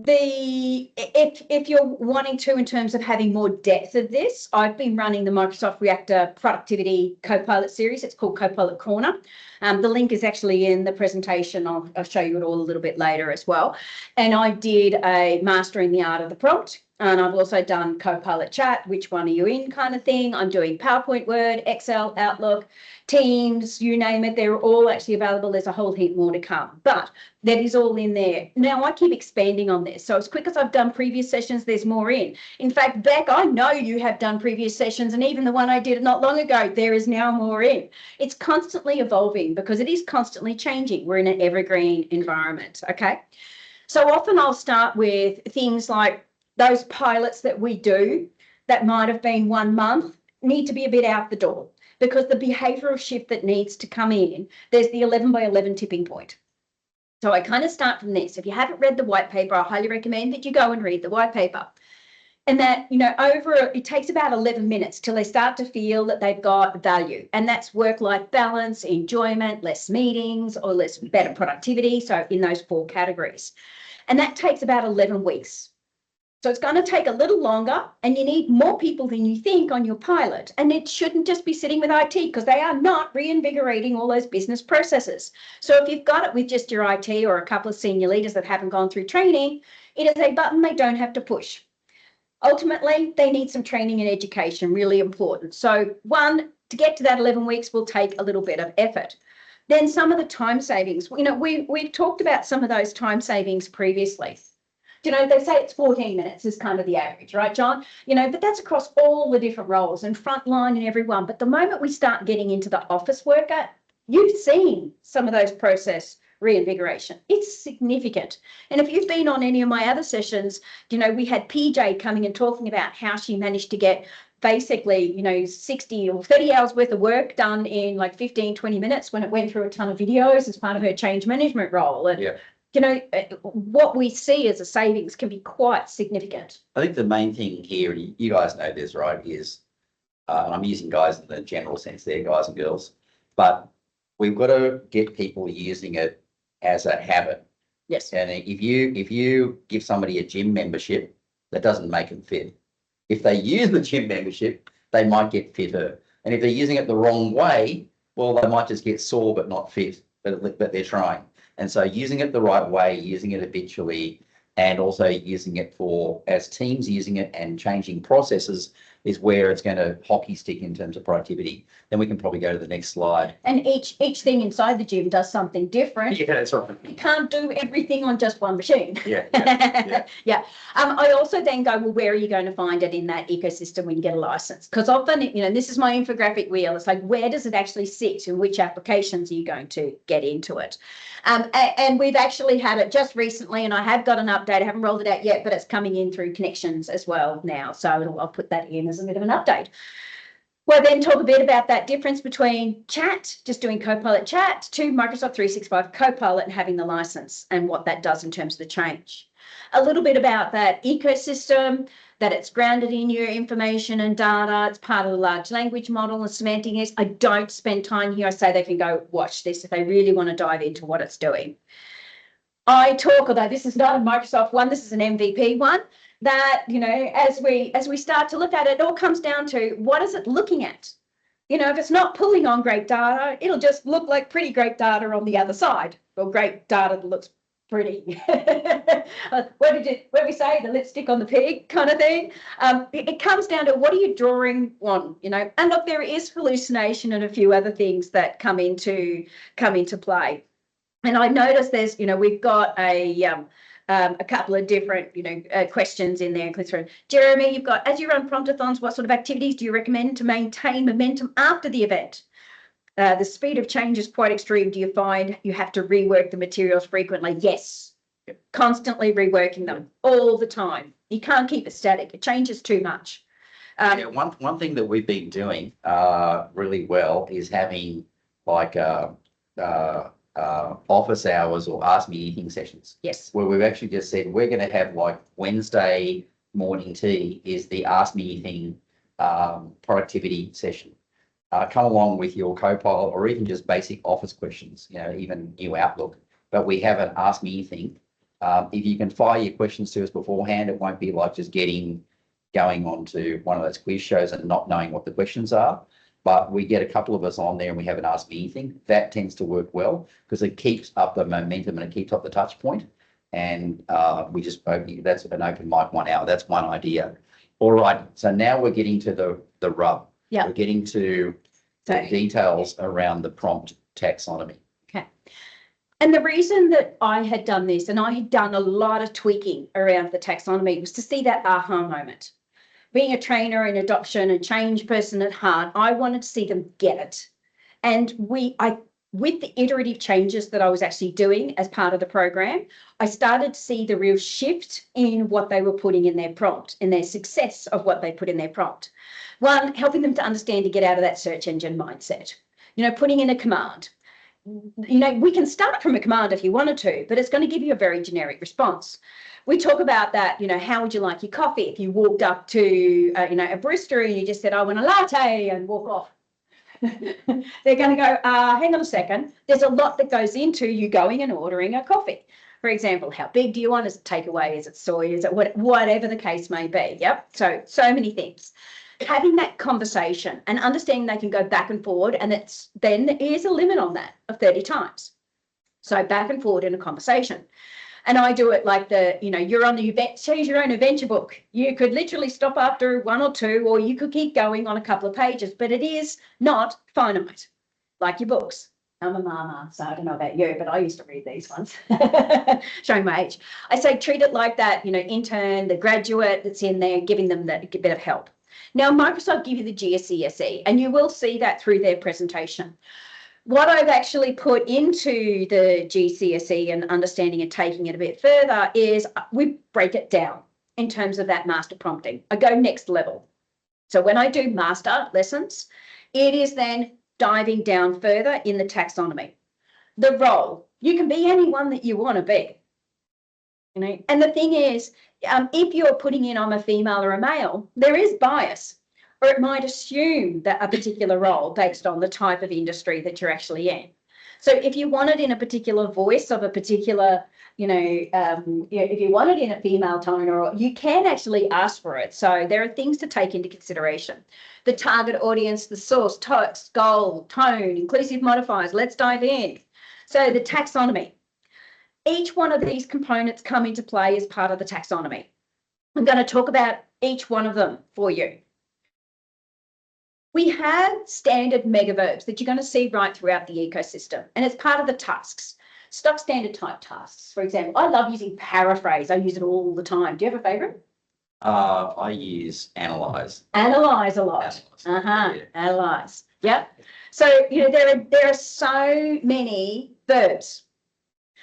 if you're wanting to, in terms of having more depth of this, I've been running the Microsoft Reactor Productivity Copilot series. It's called Copilot Corner. The link is actually in the presentation. I'll show you it all a little bit later as well. And I did a Mastering the Art of the Prompt. And I've also done Copilot Chat, which one are you in kind of thing. I'm doing PowerPoint, Word, Excel, Outlook, Teams, you name it. They're all actually available. There's a whole heap more to come, but that is all in there. Now I keep expanding on this. So as quick as I've done previous sessions, there's more in. In fact, Beck, I know you have done previous sessions, and even the one I did not long ago, there is now more in. It's constantly evolving because it is constantly changing. We're in an evergreen environment, okay? So often I'll start with things like those pilots that we do that might have been 1 month need to be a bit out the door, because the behavioural shift that needs to come in, there's the 11 by 11 tipping point. So I kind of start from this. If you haven't read the white paper, I highly recommend that you go and read the white paper. And that, you know, it takes about 11 minutes till they start to feel that they've got value. And that's work-life balance, enjoyment, less meetings, or better productivity. So in those 4 categories. And that takes about 11 weeks. So it's going to take a little longer, and you need more people than you think on your pilot. And it shouldn't just be sitting with IT, because they are not reinvigorating all those business processes. So if you've got it with just your IT or a couple of senior leaders that haven't gone through training, it is a button they don't have to push. Ultimately, they need some training and education, really important. So to get to that 11 weeks will take a little bit of effort. Then some of the time savings, you know, we've talked about some of those time savings previously. You know, they say it's 14 minutes is kind of the average, right, John? You know, but that's across all the different roles and frontline and everyone. But the moment we start getting into the office worker, you've seen some of those process reinvigoration. It's significant. And if you've been on any of my other sessions, you know, we had PJ coming and talking about how she managed to get basically, you know, 60 or 30 hours worth of work done in like 15, 20 minutes when it went through a ton of videos as part of her change management role. And yeah. You know, what we see as a savings can be quite significant. I think the main thing here, you guys know this, right, is, and I'm using guys in the general sense there, guys and girls, but we've got to get people using it as a habit. Yes. And if you give somebody a gym membership, that doesn't make them fit. If they use the gym membership, they might get fitter. And if they're using it the wrong way, well, they might just get sore but not fit, but they're trying. And so using it the right way, using it habitually, and also using it as teams using it and changing processes is where it's going to hockey stick in terms of productivity. Then we can probably go to the next slide. And each thing inside the gym does something different. Yeah, that's right. You can't do everything on just one machine. Yeah. Yeah. I also then go, well, where are you going to find it in that ecosystem when you get a license? Because often, this is my infographic wheel. It's like, where does it actually sit? In which applications are you going to get into it? And we've actually had it just recently, and I have got an update. I haven't rolled it out yet, but it's coming in through connections as well now. So I'll put that in as a bit of an update. We'll then talk a bit about that difference between chat, just doing Copilot chat, to Microsoft 365 Copilot and having the license and what that does in terms of the change. A little bit about that ecosystem, that it's grounded in your information and data. It's part of the large language model and semantic is. I don't spend time here. I say they can go watch this if they really want to dive into what it's doing. I talk, although this is not a Microsoft one, this is an MVP one, that, as we start to look at it, it all comes down to what is it looking at? If it's not pulling on great data, it'll just look like pretty great data on the other side, or great data that looks pretty. What did we say? The lipstick on the pig kind of thing. It comes down to what are you drawing on, and look, there is hallucination and a few other things that come into play. And I noticed there's, we've got a couple of different, questions in there. Jeremy, you've got, as you run Prompt-a-thons, what sort of activities do you recommend to maintain momentum after the event? The speed of change is quite extreme. Do you find you have to rework the materials frequently? Yes, constantly reworking them all the time. You can't keep it static. It changes too much. One thing that we've been doing really well is having like office hours or ask me anything sessions. Yes. Where we've actually just said we're going to have like Wednesday morning tea is the ask me anything productivity session. Come along with your Copilot or even just basic office questions, even new Outlook. But we have an ask me anything. If you can fire your questions to us beforehand, it won't be like just going on to one of those quiz shows and not knowing what the questions are. But we get a couple of us on there and we have an ask me anything. That tends to work well because it keeps up the momentum and it keeps up the touch point. And we just spoke, that's an open mic 1 hour. That's one idea. All right. So now we're getting to the rub. Yeah. We're getting to the details around the prompt taxonomy. Okay. And the reason that I had done this, and I had done a lot of tweaking around the taxonomy, was to see that aha moment. Being a trainer in adoption and change person at heart, I wanted to see them get it. And with the iterative changes that I was actually doing as part of the program, I started to see the real shift in what they were putting in their prompt, in their success of what they put in their prompt. One, helping them to understand to get out of that search engine mindset, putting in a command. We can start from a command if you wanted to, but it's going to give you a very generic response. We talk about that, how would you like your coffee? If you walked up to, a barista and you just said, I want a latte and walk off. They're going to go, hang on a second. There's a lot that goes into you going and ordering a coffee. For example, how big do you want? Is it takeaway? Is it soy? Is it whatever the case may be? Yep. So many things. Having that conversation and understanding they can go back and forward, and then there is a limit on that of 30 times. So back and forward in a conversation. And I do it like you're on the event, choose your own adventure book. You could literally stop after 1 or 2, or you could keep going on a couple of pages, but it is not finite, like your books. I'm a mama, so I don't know about you, but I used to read these ones, showing my age. I say treat it like that, intern, the graduate that's in there, giving them that bit of help. Now, Microsoft give you the GCSE, and you will see that through their presentation. What I've actually put into the GCSE and understanding and taking it a bit further is we break it down in terms of that master prompting. I go next level. So when I do master lessons, it is then diving down further in the taxonomy. The role, you can be anyone that you want to be. And the thing is, if you're putting in I'm a female or a male, there is bias, or it might assume that a particular role based on the type of industry that you're actually in. So if you want it in a particular voice of a particular, if you want it in a female tone, or you can actually ask for it. So there are things to take into consideration. The target audience, the source, text, goal, tone, inclusive modifiers. Let's dive in. So the taxonomy. Each one of these components come into play as part of the taxonomy. I'm going to talk about each one of them for you. We have standard mega verbs that you're going to see right throughout the ecosystem, and it's part of the tasks. Stock standard type tasks, for example. I love using paraphrase. I use it all the time. Do you have a favorite? I use analyze. Analyze a lot. Yeah. Analyze. Yep. So, there are so many verbs.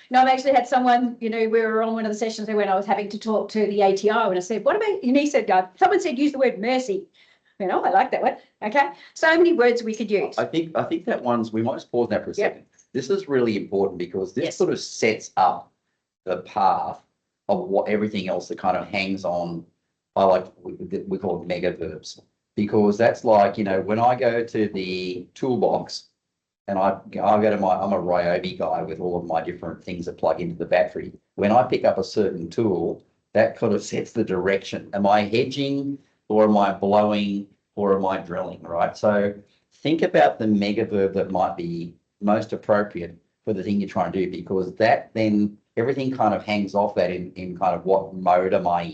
Now, I've actually had someone, we were on one of the sessions when I was having to talk to the ATO, and I said, what about, and he said, someone said, use the word mercy. I like that one. Okay. So many words we could use. I think that we might just pause that for a second. This is really important because this sort of sets up the path of what everything else that kind of hangs on. We call it mega verbs, because that's like, when I go to the toolbox and I go to I'm a Ryobi guy with all of my different things that plug into the battery. When I pick up a certain tool, that kind of sets the direction. Am I hedging, or am I blowing, or am I drilling, right? So think about the mega verb that might be most appropriate for the thing you're trying to do, because that then everything kind of hangs off that in kind of what mode am I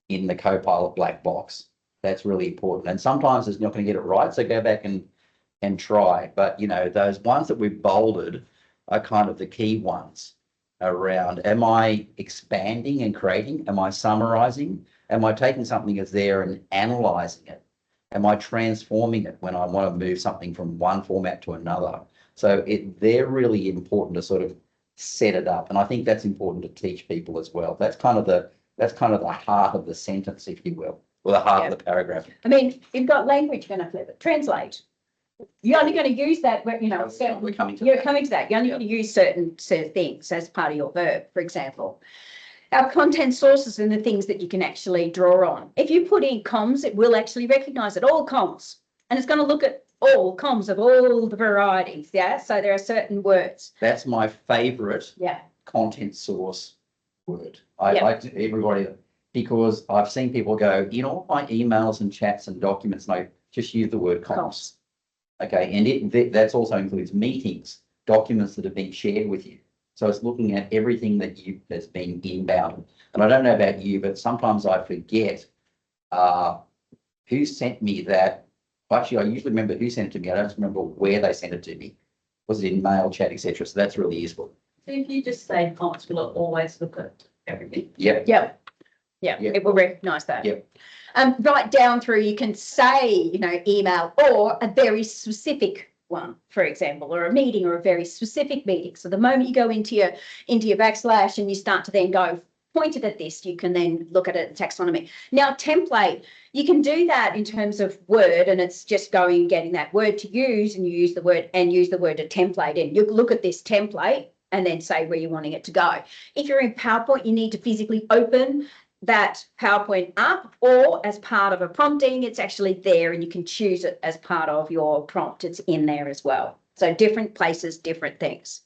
in the Copilot black box. That's really important. And sometimes it's not going to get it right, so go back and try. But, those ones that we've bolded are kind of the key ones around, am I expanding and creating? Am I summarizing? Am I taking something that's there and analyzing it? Am I transforming it when I want to move something from one format to another? So they're really important to sort of set it up. And I think that's important to teach people as well. That's kind of the heart of the sentence, if you will, or the heart of the paragraph. I mean, you've got language, you're going to flip it. Translate. You're only going to use that, We're coming to that. You're only going to use certain things as part of your verb, for example. Our content sources and the things that you can actually draw on. If you put in comms, it will actually recognize it, all comms. And it's going to look at all comms of all the varieties. Yeah. So there are certain words. That's my favorite content source word. I like to everybody, because I've seen people go, my emails and chats and documents, and I just use the word comms. Okay. And that also includes meetings, documents that have been shared with you. So it's looking at everything that's been inbound. And I don't know about you, but sometimes I forget who sent me that. Actually, I usually remember who sent it to me. I don't remember where they sent it to me. Was it in mail, chat, etc.? So that's really useful. So if you just say prompts, will it always look at everything? Yep. It will recognize that. Yep. Right down through, you can say, email or a very specific one, for example, or a meeting or a very specific meeting. So the moment you go into your backslash and you start to then go pointed at this, you can then look at it in taxonomy. Now, template, you can do that in terms of Word, and it's just going and getting that word to use, and you use the word to template in. You look at this template and then say where you're wanting it to go. If you're in PowerPoint, you need to physically open that PowerPoint up, or as part of a prompting, it's actually there and you can choose it as part of your prompt. It's in there as well. So different places, different things.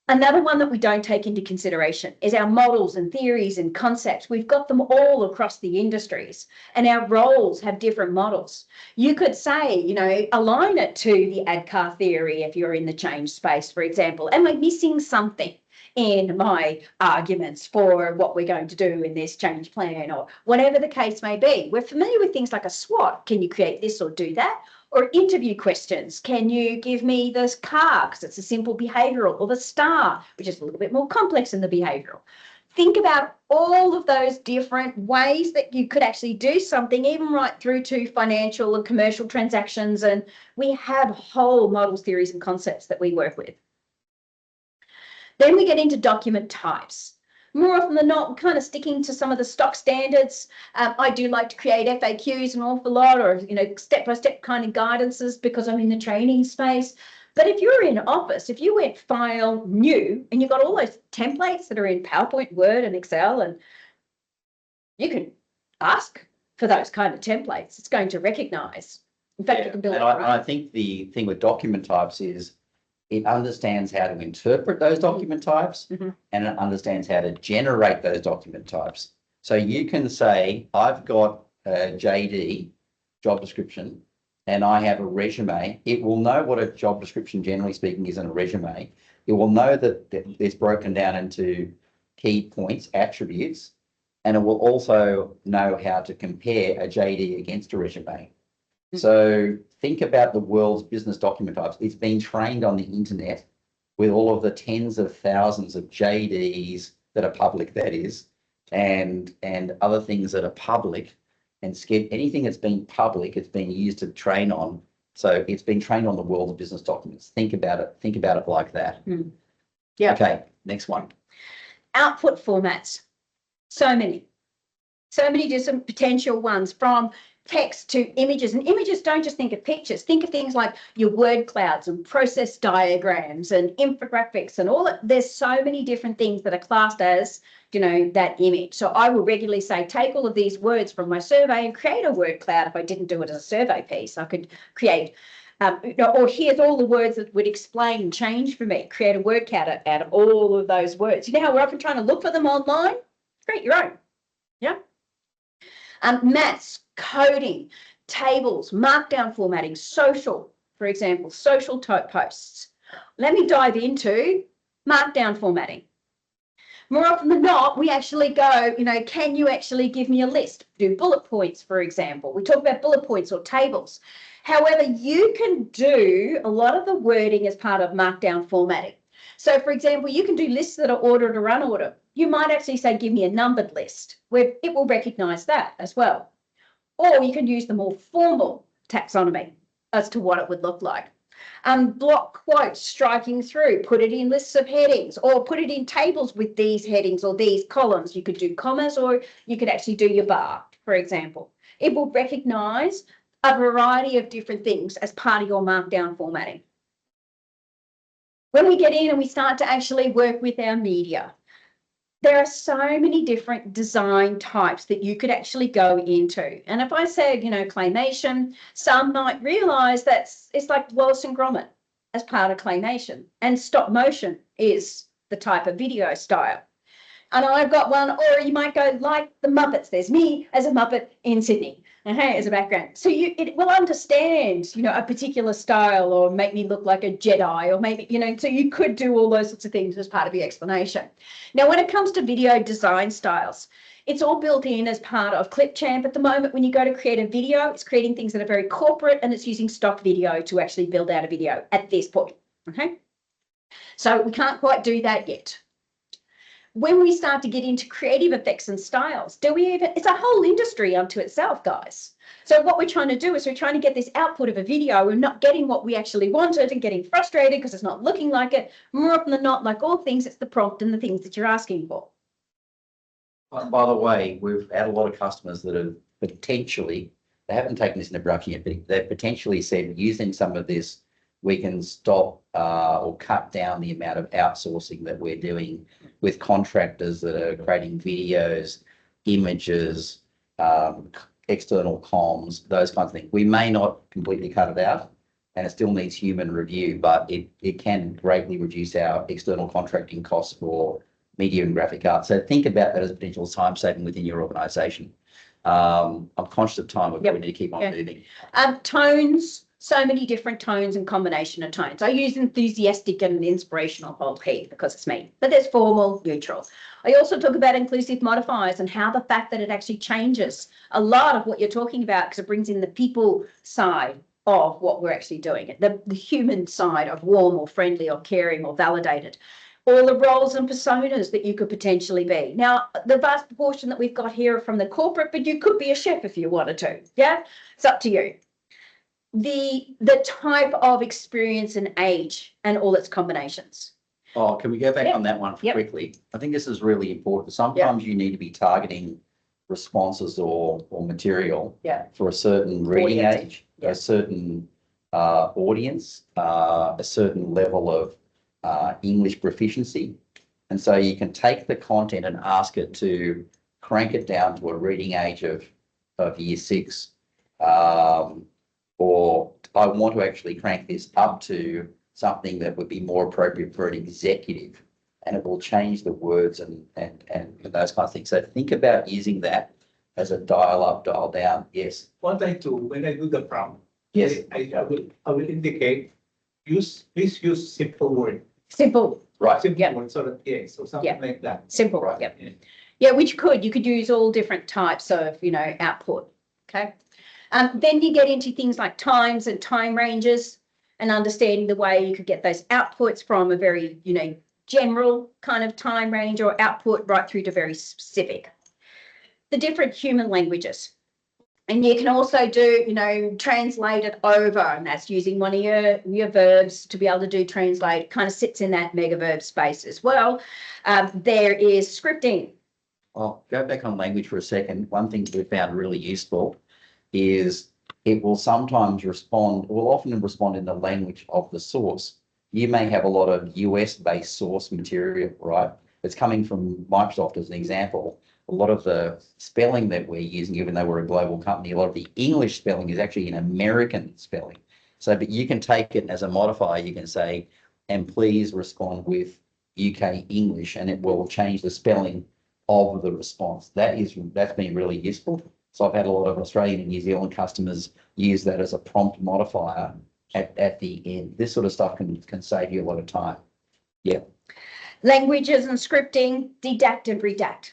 Another one that we don't take into consideration is our models and theories and concepts. We've got them all across the industries, and our roles have different models. You could say, align it to the ADCAR theory if you're in the change space, for example. Am I missing something in my arguments for what we're going to do in this change plan, or whatever the case may be? We're familiar with things like a SWOT. Can you create this or do that? Or interview questions. Can you give me this CAR, because it's a simple behavioural, or the STAR, which is a little bit more complex in the behavioural. Think about all of those different ways that you could actually do something, even right through to financial and commercial transactions. And we have whole models, theories and concepts that we work with. Then we get into document types. More often than not, we're kind of sticking to some of the stock standards. I do like to create FAQs an awful lot, or step-by-step kind of guidances, because I'm in the training space. But if you're in Office, if you went File, New, and you've got all those templates that are in PowerPoint, Word, and Excel, and you can ask for those kind of templates, it's going to recognise. In fact, you can build it. I think the thing with document types is it understands how to interpret those document types, and it understands how to generate those document types. So you can say, I've got a JD, job description, and I have a resume. It will know what a job description, generally speaking, is in a resume. It will know that it's broken down into key points, attributes, and it will also know how to compare a JD against a resume. So think about the world's business document types. It's been trained on the internet with all of the tens of thousands of JDs that are public, that is, and other things that are public, and anything that's been public, it's been used to train on. So it's been trained on the world's business documents. Think about it like that. Yeah. Okay, next one. Output formats. So many different potential ones, from text to images. And images, don't just think of pictures. Think of things like your word clouds and process diagrams and infographics and all that. There's so many different things that are classed as, that image. So I will regularly say, take all of these words from my survey and create a word cloud. If I didn't do it as a survey piece, I could create, or here's all the words that would explain change for me. Create a word cloud out of all of those words. You know how we're often trying to look for them online? Create your own. Yeah. Maths, coding, tables, markdown formatting, social, for example, social type posts. Let me dive into markdown formatting. More often than not, we actually go, can you actually give me a list? Do bullet points, for example. We talk about bullet points or tables. However, you can do a lot of the wording as part of markdown formatting. So, for example, you can do lists that are ordered or unordered. You might actually say, give me a numbered list, where it will recognize that as well. Or you can use the more formal taxonomy as to what it would look like. Block quotes striking through, put it in lists of headings, or put it in tables with these headings or these columns. You could do commas, or you could actually do your bar, for example. It will recognize a variety of different things as part of your markdown formatting. When we get in and we start to actually work with our media, there are so many different design types that you could actually go into. And if I said, claymation, some might realise that it's like Wallace and Gromit as part of claymation, and stop motion is the type of video style. And I've got one, or you might go like the Muppets. There's me as a Muppet in Sydney, okay, as a background. So it will understand, a particular style, or make me look like a Jedi, or maybe, so you could do all those sorts of things as part of your explanation. Now, when it comes to video design styles, it's all built in as part of Clipchamp at the moment. When you go to create a video, it's creating things that are very corporate, and it's using stock video to actually build out a video at this point, okay? So we can't quite do that yet. When we start to get into creative effects and styles, it's a whole industry unto itself, guys. So what we're trying to do is we're trying to get this output of a video. We're not getting what we actually wanted and getting frustrated because it's not looking like it. More often than not, like all things, it's the prompt and the things that you're asking for. By the way, we've had a lot of customers that have potentially, they haven't taken this into production yet, but they've potentially said, using some of this, we can stop or cut down the amount of outsourcing that we're doing with contractors that are creating videos, images, external comms, those kinds of things. We may not completely cut it out, and it still needs human review, but it can greatly reduce our external contracting costs for media and graphic art. So think about that as a potential time saving within your organisation. I'm conscious of time, but we need to keep on moving. Tones. So many different tones and combination of tones. I use enthusiastic and inspirational whole heap because it's me, but there's formal, neutral. I also talk about inclusive modifiers and how the fact that it actually changes a lot of what you're talking about, because it brings in the people side of what we're actually doing, the human side of warm or friendly or caring or validated. All the roles and personas that you could potentially be. Now, the vast proportion that we've got here are from the corporate, but you could be a chef if you wanted to. Yeah, it's up to you. The type of experience and age and all its combinations. Oh, can we go back on that one quickly? I think this is really important. Sometimes you need to be targeting responses or material for a certain reading age, a certain audience, a certain level of English proficiency. And so you can take the content and ask it to crank it down to a reading age of year 6. Or I want to actually crank this up to something that would be more appropriate for an executive, and it will change the words and those kinds of things. So think about using that as a dial up, dial down. Yes. What I do when I do the prompt, Yes. I will indicate please use simple word. Simple. Right. Simple word, so that so something like that. Simple. Right. Yeah, which you could use all different types of output. Okay. Then you get into things like times and time ranges and understanding the way you could get those outputs from a very, general kind of time range or output right through to very specific. The different human languages. And you can also do, translate it over, and that's using one of your verbs to be able to do translate. It kind of sits in that mega verb space as well. There is scripting. I'll go back on language for a second. One thing we found really useful is it will sometimes often respond in the language of the source. You may have a lot of US-based source material, right? It's coming from Microsoft as an example. A lot of the spelling that we're using, even though we're a global company, a lot of the English spelling is actually an American spelling. So, but you can take it as a modifier. You can say, and please respond with UK English, and it will change the spelling of the response. That's been really useful. So I've had a lot of Australian and New Zealand customers use that as a prompt modifier at the end. This sort of stuff can save you a lot of time. Yeah. Languages and scripting, didact and redact.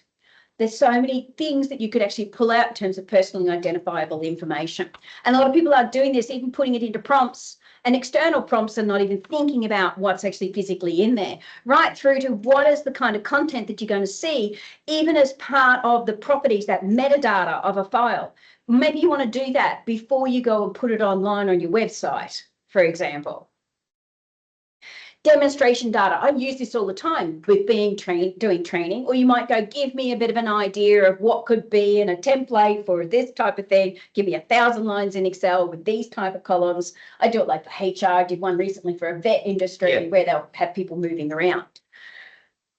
There's so many things that you could actually pull out in terms of personally identifiable information. And a lot of people are doing this, even putting it into prompts, and external prompts are not even thinking about what's actually physically in there, right through to what is the kind of content that you're going to see, even as part of the properties, that metadata of a file. Maybe you want to do that before you go and put it online on your website, for example. Demonstration data. I use this all the time with doing training, or you might go, give me a bit of an idea of what could be in a template for this type of thing. Give me 1,000 lines in Excel with these type of columns. I do it like for HR. I did one recently for a vet industry where they'll have people moving around.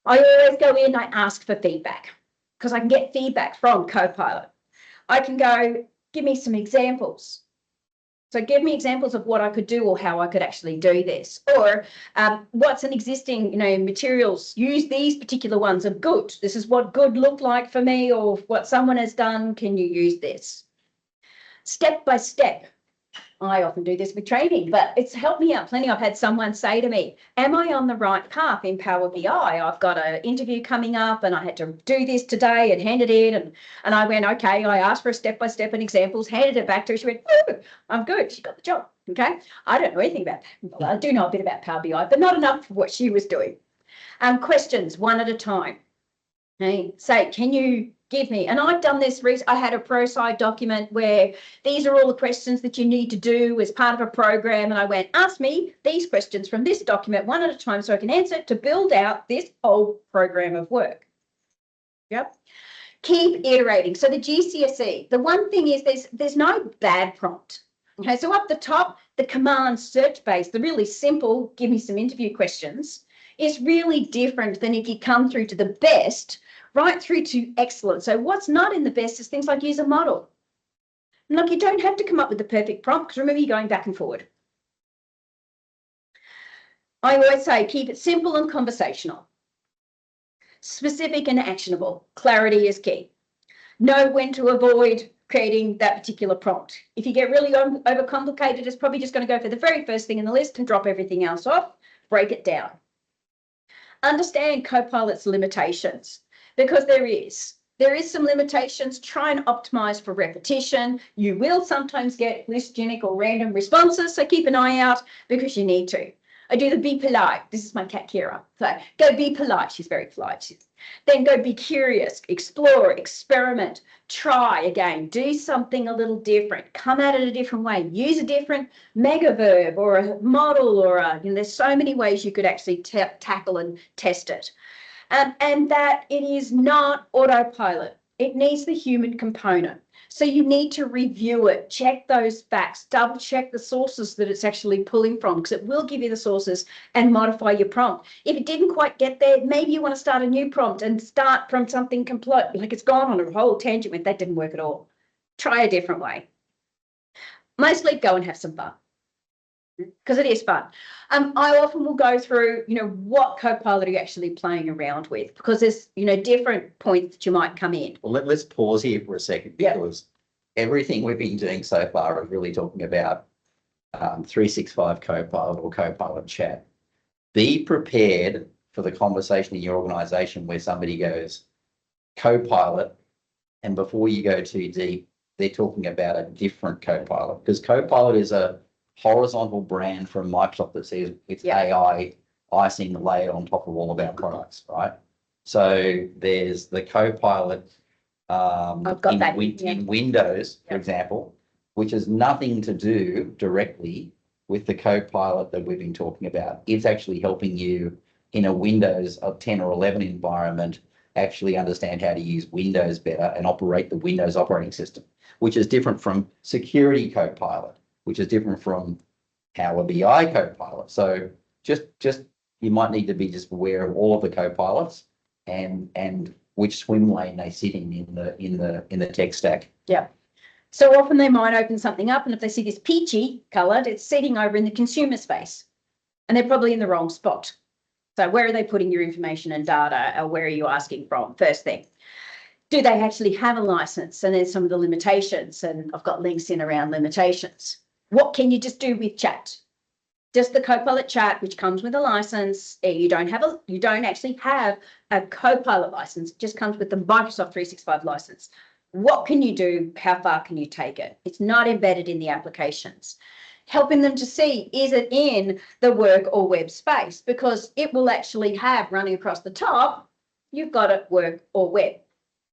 I always go in, I ask for feedback because I can get feedback from Copilot. I can go, give me some examples. So give me examples of what I could do or how I could actually do this. Or what's an existing, materials, use these particular ones of good. This is what good looked like for me, or what someone has done. Can you use this? Step by step. I often do this with training, but it's helped me out plenty. I've had someone say to me, am I on the right path in Power BI? I've got an interview coming up and I had to do this today and hand it in. And I went, okay, I asked for a step-by-step and examples, handed it back to her. She went, oh, I'm good. She got the job. Okay. I don't know anything about that. Well, I do know a bit about Power BI, but not enough for what she was doing. Questions one at a time. Okay. Say, can you give me, and I've done this, I had a ProSci document where these are all the questions that you need to do as part of a program. And I went, ask me these questions from this document one at a time so I can answer it to build out this whole program of work. Yep. Keep iterating. So the GCSE, the one thing is there's no bad prompt. Okay, so up the top, the command search base, the really simple, give me some interview questions, is really different than if you come through to the best, right through to excellent. So what's not in the best is things like use a model. And look, you don't have to come up with the perfect prompt because remember, you're going back and forward. I always say keep it simple and conversational. Specific and actionable. Clarity is key. Know when to avoid creating that particular prompt. If you get really overcomplicated, it's probably just going to go for the very first thing in the list and drop everything else off. Break it down. Understand Copilot's limitations. Because there is some limitations. Try and optimize for repetition. You will sometimes get listgenic or random responses, so keep an eye out because you need to. I do the be polite. This is my cat Kira. So go be polite. She's very polite. Then go be curious, explore, experiment, try again, do something a little different, come at it a different way, use a different mega verb or a model or there's so many ways you could actually tackle and test it. And that it is not autopilot. It needs the human component. So you need to review it, check those facts, double check the sources that it's actually pulling from, because it will give you the sources and modify your prompt. If it didn't quite get there, maybe you want to start a new prompt and start from something complete, like it's gone on a whole tangent when that didn't work at all. Try a different way. Mostly go and have some fun, because it is fun. I often will go through, what Copilot are you actually playing around with, because there's, different points that you might come in. Well, let's pause here for a second, because everything we've been doing so far is really talking about 365 Copilot or Copilot chat. Be prepared for the conversation in your organization where somebody goes, Copilot, and before you go too deep, they're talking about a different Copilot, because Copilot is a horizontal brand from Microsoft that says it's Yeah. AI icing layered on top of all of our products, right? So there's the Copilot I've got that, yeah. in Windows, for Yeah. example, which has nothing to do directly with the Copilot that we've been talking about. It's actually helping you in a Windows 10 or 11 environment actually understand how to use Windows better and operate the Windows operating system, which is different from Security Copilot, which is different from Power BI Copilot. So just you might need to be just aware of all of the Copilots and which swim lane they sit in the tech stack. Yeah. So often they might open something up, and if they see this peachy coloured, it's sitting over in the consumer space, and they're probably in the wrong spot. So where are they putting your information and data, or where are you asking from? First thing, do they actually have a license? And then some of the limitations, and I've got links in around limitations. What can you just do with chat? Just the Copilot chat, which comes with a license. You don't actually have a Copilot license. It just comes with the Microsoft 365 license. What can you do? How far can you take it? It's not embedded in the applications. Helping them to see, is it in the work or web space? Because it will actually have running across the top, you've got it work or web.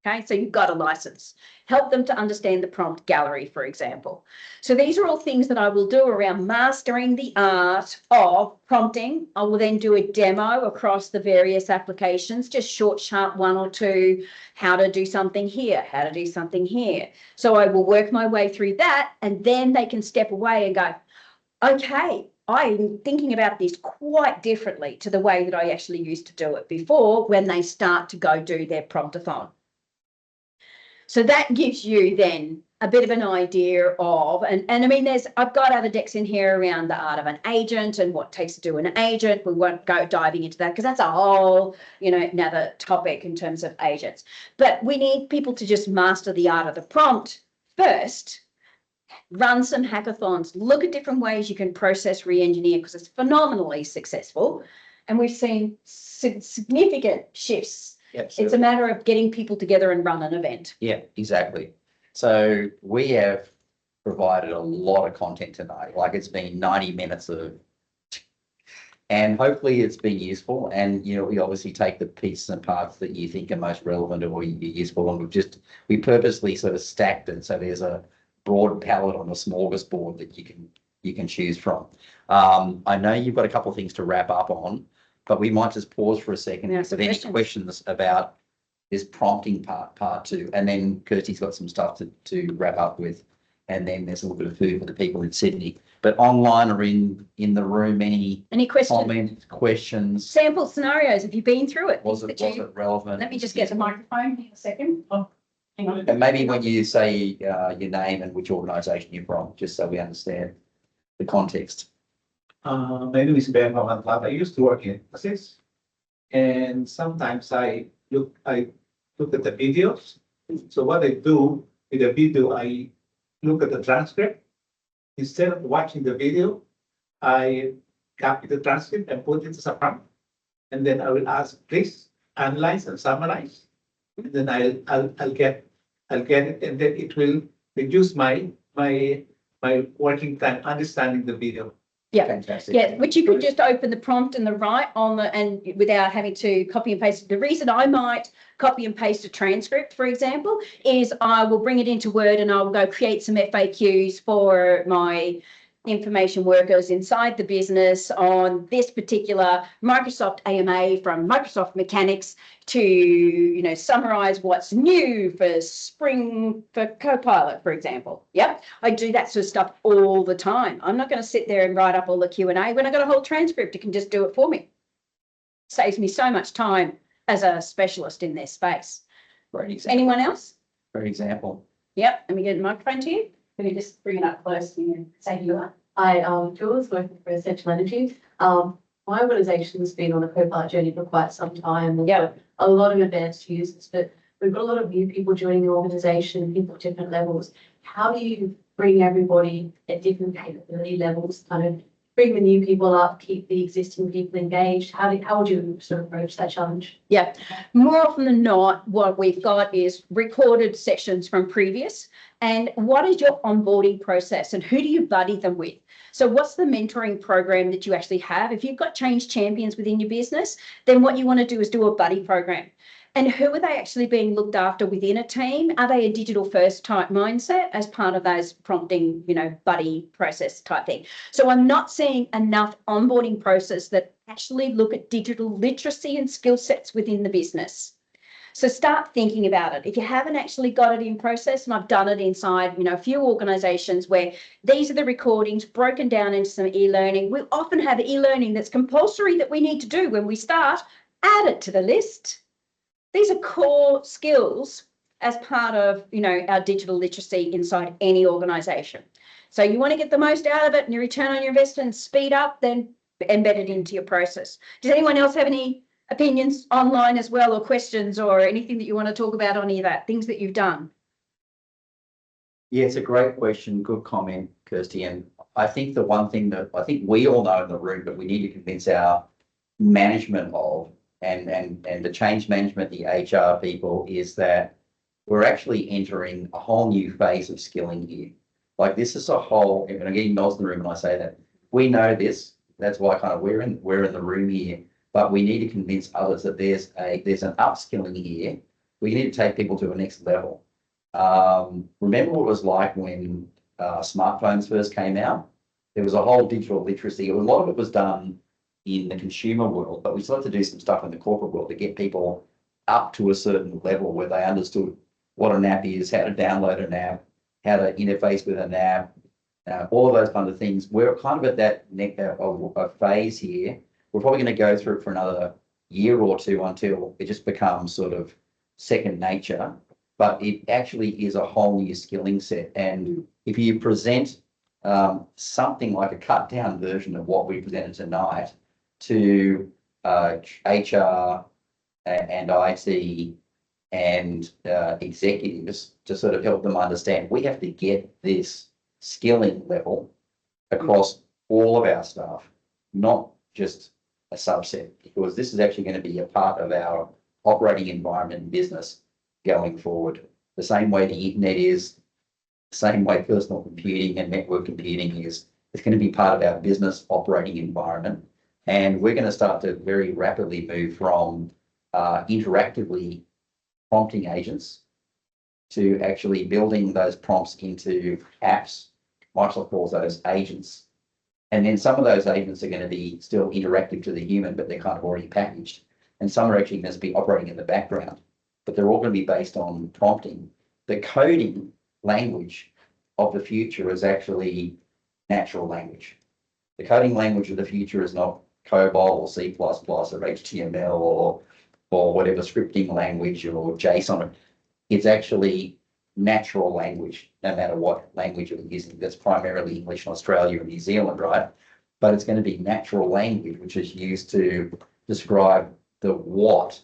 Okay, so you've got a license. Help them to understand the prompt gallery, for example. So these are all things that I will do around mastering the art of prompting. I will then do a demo across the various applications, just short, sharp, 1 or 2, how to do something here, how to do something here. So I will work my way through that, and then they can step away and go, okay, I'm thinking about this quite differently to the way that I actually used to do it before, when they start to go do their Prompt-a-thon. So that gives you then a bit of an idea of, and I mean, I've got other decks in here around the art of an agent and what it takes to do an agent. We won't go diving into that because that's a whole, another topic in terms of agents. But we need people to just master the art of the prompt first, run some hackathons, look at different ways you can process re-engineer, because it's phenomenally successful. And we've seen significant shifts. Yep. It's a matter of getting people together and run an event. Yeah, exactly. So we have provided a lot of content tonight. Like, it's been 90 minutes and hopefully it's been useful. And, we obviously take the pieces and parts that you think are most relevant or useful, and we purposely sort of stacked it. So there's a broad palette on a smorgasbord that you can choose from. I know you've got a couple of things to wrap up on, but we might just pause for a second. Yeah, If there are any questions about this prompting part 2, and then Kirsty's got some stuff to wrap up with, and then there's a little bit of food for the people in Sydney. But online or in the room, any questions? Comments, questions? Sample scenarios. Have you been through it? Was it relevant? Let me just get the microphone in a second. Oh, hang on. And maybe when you say your name and which organisation you're from, just so we understand the context. My name is Ben Mamantat. I used to work in Assist, and sometimes I look at the videos. So what I do with the video, I look at the transcript. Instead of watching the video, I copy the transcript and put it as a prompt. And then I will ask, please analyze and summarize. And then I'll get it, and then it will reduce my working time understanding the video. Yeah, Fantastic. yeah, which you could just open the prompt and the right and without having to copy and paste. The reason I might copy and paste a transcript, for example, is I will bring it into Word and I'll go create some FAQs for my information workers inside the business on this particular Microsoft AMA from Microsoft Mechanics to, summarize what's new for spring for Copilot, for example. Yep, I do that sort of stuff all the time. I'm not going to sit there and write up all the Q&A. When I've got a whole transcript, it can just do it for me. Saves me so much time as a specialist in this space. Great example. Anyone else? Great example. Yep, let me get a microphone to you. Let me just bring it up close and say who you are. Hi, Jules, working for Essential Energy. My organisation has been on a Copilot journey for quite some time. We've got a lot of advanced users, but we've got a lot of new people joining the organisation, people at different levels. How do you bring everybody at different capability levels kind of bring the new people up, keep the existing people engaged? How would you sort of approach that challenge? Yeah, more often than not, what we've got is recorded sessions from previous. And what is your onboarding process and who do you buddy them with? So what's the mentoring program that you actually have? If you've got change champions within your business, then what you want to do is do a buddy program. And who are they actually being looked after within a team? Are they a digital first type mindset as part of those prompting, buddy process type thing? So I'm not seeing enough onboarding process that actually look at digital literacy and skill sets within the business. So start thinking about it. If you haven't actually got it in process, and I've done it inside, a few organizations where these are the recordings broken down into some e-learning. We often have e-learning that's compulsory that we need to do when we start, add it to the list. These are core skills as part of, our digital literacy inside any organization. So you want to get the most out of it and your return on your investment speed up, then embed it into your process. Does anyone else have any opinions online as well, or questions or anything that you want to talk about on any of that, things that you've done? Yeah, it's a great question. Good comment, Kirsty. And I think the one thing that I think we all know in the room, but we need to convince our management of and the change management, the HR people, is that we're actually entering a whole new phase of skilling here. Like this is a whole, and I'm getting nods in the room when I say that. We know this. That's why kind of we're in the room here. But we need to convince others that there's an upskilling here. We need to take people to a next level. Remember what it was like when smartphones first came out? There was a whole digital literacy. A lot of it was done in the consumer world, but we still have to do some stuff in the corporate world to get people up to a certain level where they understood what an app is, how to download an app, how to interface with an app, all of those kind of things. We're kind of at that a phase here. We're probably going to go through it for another year or two until it just becomes sort of second nature. But it actually is a whole new skilling set. And if you present something like a cut down version of what we presented tonight to HR and IT and executives to sort of help them understand, we have to get this skilling level across all of our staff, not just a subset, because this is actually going to be a part of our operating environment and business going forward. The same way the internet is, the same way personal computing and network computing is, it's going to be part of our business operating environment. And we're going to start to very rapidly move from interactively prompting agents to actually building those prompts into apps. Microsoft calls those agents. And then some of those agents are going to be still interactive to the human, but they're kind of already packaged. And some are actually going to be operating in the background, but they're all going to be based on prompting. The coding language of the future is actually natural language. The coding language of the future is not COBOL or C++ or HTML or whatever scripting language or JSON. It's actually natural language, no matter what language you're using. That's primarily English in Australia and New Zealand, right? But it's going to be natural language, which is used to describe the what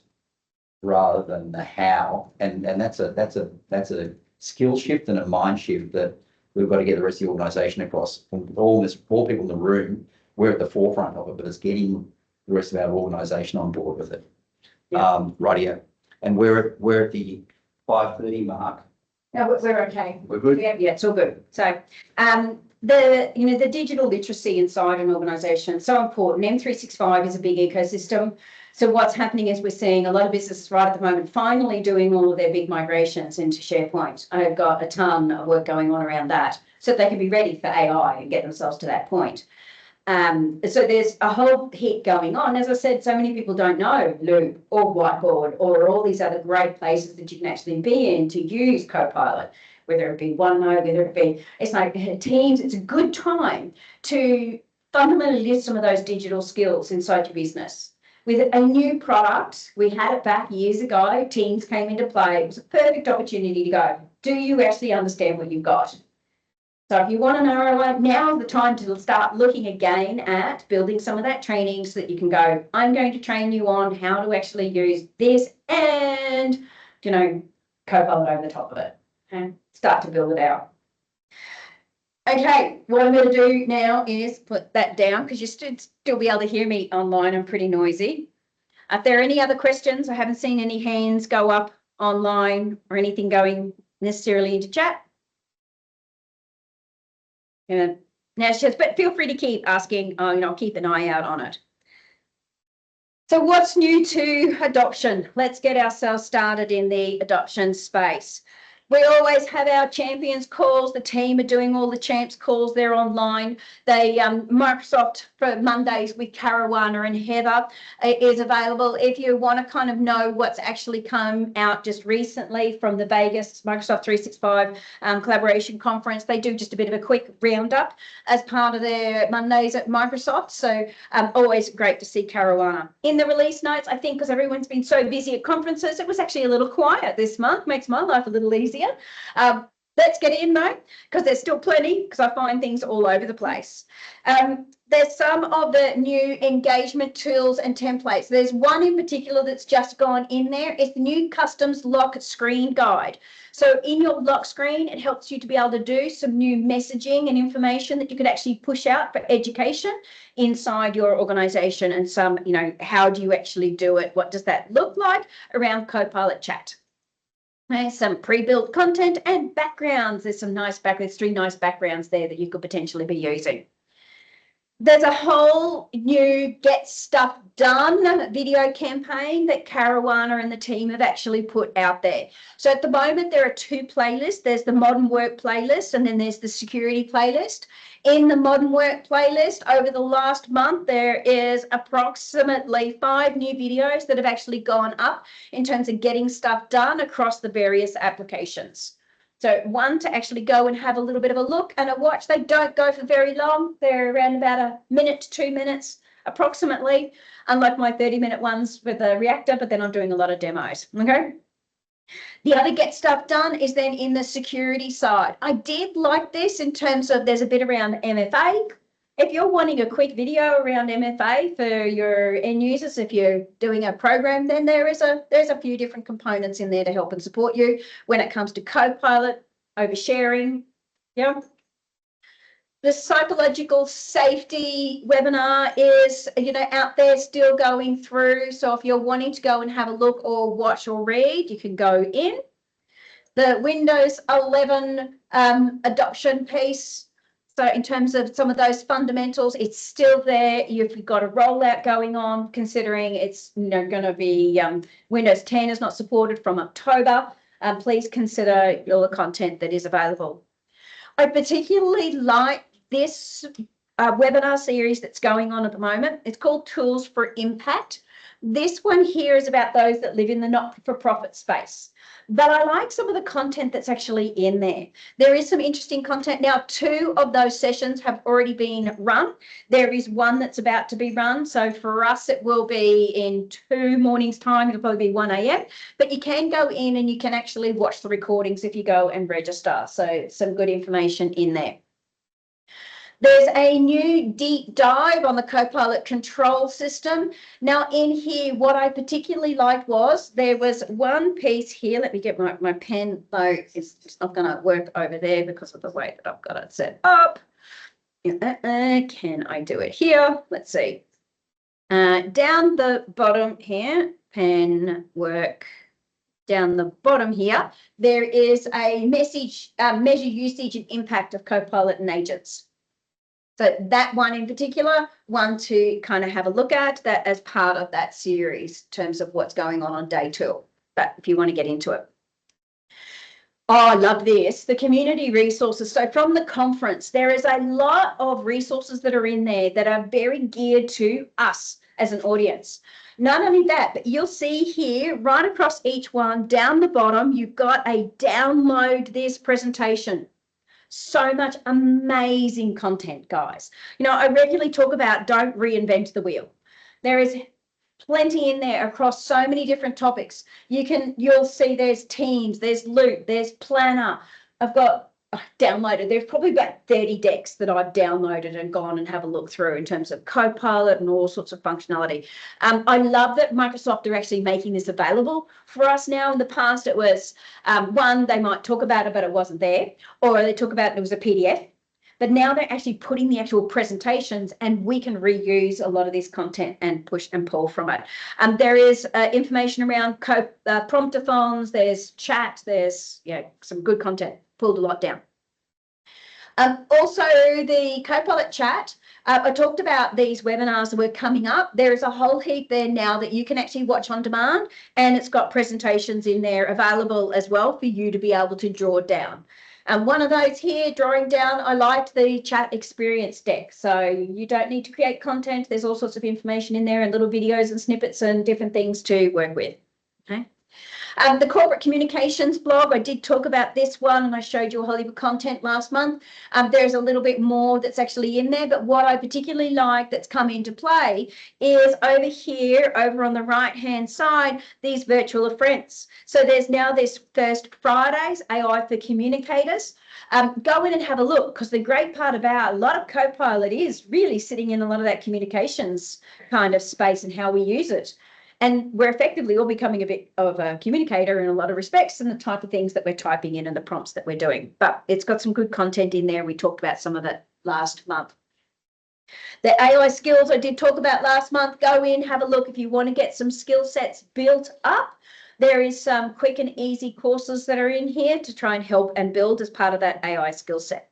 rather than the how. And that's a skill shift and a mind shift that we've got to get the rest of the organisation across. From all people in the room, we're at the forefront of it, but it's getting the rest of our organisation on board with it. Yeah. Rightio. And we're at the 5:30 mark. No, we're okay. We're good. Yeah, it's all good. So, the digital literacy inside an organisation is so important. M365 is a big ecosystem. So what's happening is we're seeing a lot of businesses right at the moment finally doing all of their big migrations into SharePoint. I've got a ton of work going on around that so that they can be ready for AI and get themselves to that point. So there's a whole heap going on. As I said, so many people don't know Loop or Whiteboard or all these other great places that you can actually be in to use Copilot, whether it be OneNote, whether it be, it's like Teams. It's a good time to fundamentally lift some of those digital skills inside your business. With a new product, we had it back years ago, Teams came into play. It was a perfect opportunity to go, do you actually understand what you've got? So if you want an ROI, now's the time to start looking again at building some of that training so that you can go, I'm going to train you on how to actually use this and, Copilot over the top of it. Okay? Start to build it out. Okay, what I'm going to do now is put that down because you still be able to hear me online. I'm pretty noisy. If there are any other questions, I haven't seen any hands go up online or anything going necessarily into chat. And now it's just, but feel free to keep asking. I'll keep an eye out on it. So what's new to adoption? Let's get ourselves started in the adoption space. We always have our champions calls. The team are doing all the champs calls. They're online. They Microsoft for Mondays with Caruana and Heather is available. If you want to kind of know what's actually come out just recently from the Vegas Microsoft 365 collaboration conference, they do just a bit of a quick roundup as part of their Mondays at Microsoft. So always great to see Caruana. In the release notes, I think because everyone's been so busy at conferences, it was actually a little quiet this month. Makes my life a little easier. Let's get in though, because there's still plenty, because I find things all over the place. There's some of the new engagement tools and templates. There's one in particular that's just gone in there. It's the new customs lock screen guide. So in your lock screen, it helps you to be able to do some new messaging and information that you could actually push out for education inside your organization, and some, how do you actually do it? What does that look like around Copilot chat? There's some pre-built content and backgrounds. There's some nice backgrounds, 3 nice backgrounds there that you could potentially be using. There's a whole new Get Stuff Done video campaign that Caruana and the team have actually put out there. So at the moment, there are 2 playlists. There's the Modern Work playlist, and then there's the Security playlist. In the Modern Work playlist, over the last month, there is approximately 5 new videos that have actually gone up in terms of getting stuff done across the various applications. So one to actually go and have a little bit of a look and a watch. They don't go for very long. They're around about a minute to 2 minutes approximately, unlike my 30-minute ones with a reactor, but then I'm doing a lot of demos, okay? The other Get Stuff Done is then in the security side. I did like this in terms of there's a bit around MFA. If you're wanting a quick video around MFA for your end users, if you're doing a program, then there's a few different components in there to help and support you when it comes to Copilot, oversharing. Yeah. The psychological safety webinar is, out there still going through. So if you're wanting to go and have a look or watch or read, you can go in. The Windows 11 adoption piece. So in terms of some of those fundamentals, it's still there. You've got a rollout going on, considering it's going to be Windows 10 is not supported from October. Please consider all the content that is available. I particularly like this webinar series that's going on at the moment. It's called Tools for Impact. This one here is about those that live in the not-for-profit space. But I like some of the content that's actually in there. There is some interesting content. Now, 2 of those sessions have already been run. There is one that's about to be run. So for us, it will be in 2 mornings' time. It'll probably be 1 a.m. But you can go in and you can actually watch the recordings if you go and register. So some good information in there. There's a new deep dive on the Copilot control system. Now in here, what I particularly liked was there was one piece here. Let me get my pen, though it's not going to work over there because of the way that I've got it set up. Can I do it here? Let's see. Down the bottom here, pen work. Down the bottom here, there is a message, measure usage and impact of Copilot and agents. So that one in particular, one to kind of have a look at that as part of that series in terms of what's going on day 2. But if you want to get into it. Oh, I love this. The community resources. So from the conference, there is a lot of resources that are in there that are very geared to us as an audience. Not only that, but you'll see here right across each one down the bottom, you've got a download this presentation. So much amazing content, guys. I regularly talk about don't reinvent the wheel. There is plenty in there across so many different topics. You'll see there's Teams, there's Loop, there's Planner. I've got downloaded. There's probably about 30 decks that I've downloaded and gone and have a look through in terms of Copilot and all sorts of functionality. I love that Microsoft are actually making this available for us now. In the past, it was one, they might talk about it, but it wasn't there, or they talk about it was a PDF. but now they're actually putting the actual presentations, and we can reuse a lot of this content and push and pull from it. There is information around prompt-a-thons, there's chat, there's some good content, pulled a lot down. Also, the Copilot chat. I talked about these webinars that were coming up. There is a whole heap there now that you can actually watch on demand, and it's got presentations in there available as well for you to be able to draw down. One of those here, drawing down, I liked the chat experience deck. So you don't need to create content. There's all sorts of information in there and little videos and snippets and different things to work with. Okay. The corporate communications blog, I did talk about this one, and I showed you a whole heap of content last month. There's a little bit more that's actually in there, but what I particularly like that's come into play is over here, over on the right-hand side, these virtual events. So there's now this First Fridays, AI for communicators. Go in and have a look, because the great part about a lot of Copilot is really sitting in a lot of that communications kind of space and how we use it. And we're effectively all becoming a bit of a communicator in a lot of respects, and the type of things that we're typing in and the prompts that we're doing. But it's got some good content in there. We talked about some of it last month. The AI skills I did talk about last month. Go in, have a look if you want to get some skill sets built up. There is some quick and easy courses that are in here to try and help and build as part of that AI skill set.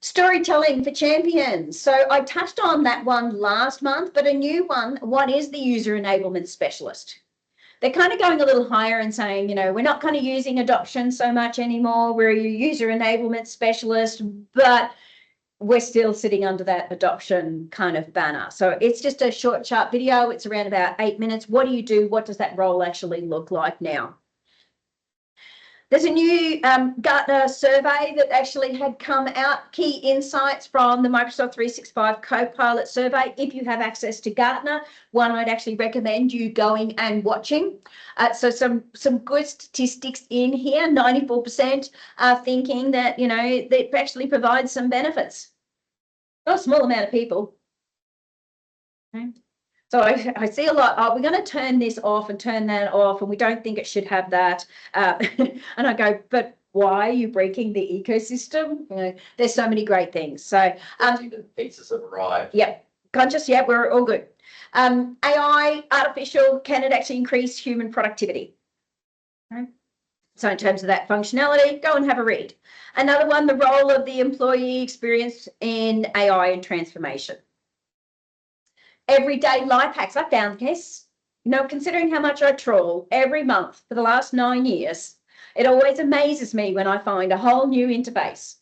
Storytelling for champions. So I touched on that one last month, but a new one, what is the user enablement specialist? They're kind of going a little higher and saying, we're not kind of using adoption so much anymore. We're a user enablement specialist, but we're still sitting under that adoption kind of banner. So it's just a short, sharp video. It's around about 8 minutes. What do you do? What does that role actually look like now? There's a new Gartner survey that actually had come out, key insights from the Microsoft 365 Copilot survey. If you have access to Gartner, one I'd actually recommend you going and watching. So some good statistics in here. 94% are thinking that, that actually provides some benefits. Not a small amount of people. Okay. So I see a lot, we're going to turn this off and turn that off, and we don't think it should have that. And I go, but why are you breaking the ecosystem? There's so many great things. So the pieces have arrived. Yep, conscious, yeah, we're all good. AI, artificial, can it actually increase human productivity? Okay. So in terms of that functionality, go and have a read. Another one, the role of the employee experience in AI and transformation. Everyday life hacks. I found this, considering how much I trawl every month for the last 9 years, it always amazes me when I find a whole new interface,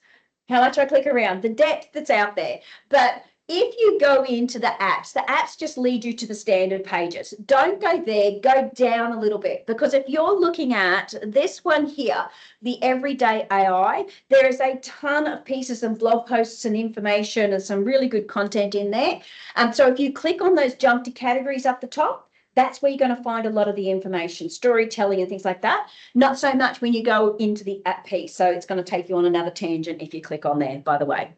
how much I click around, the depth that's out there. But if you go into the apps just lead you to the standard pages. Don't go there, go down a little bit, because if you're looking at this one here, the Everyday AI, there is a ton of pieces and blog posts and information and some really good content in there. So if you click on those jump to categories up the top, that's where you're going to find a lot of the information, storytelling and things like that. Not so much when you go into the app piece. So it's going to take you on another tangent if you click on there, by the way.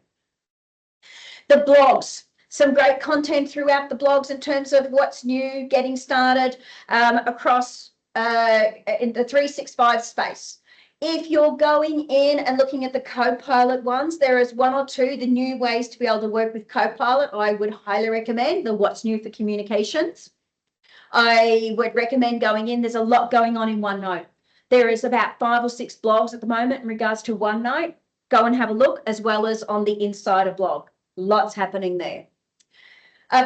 The blogs, some great content throughout the blogs in terms of what's new, getting started across in the 365 space. If you're going in and looking at the Copilot ones, there is one or two, the new ways to be able to work with Copilot. I would highly recommend the What's New for Communications. I would recommend going in. There's a lot going on in OneNote. There is about 5 or 6 blogs at the moment in regards to OneNote. Go and have a look, as well as on the Insider blog. Lots happening there.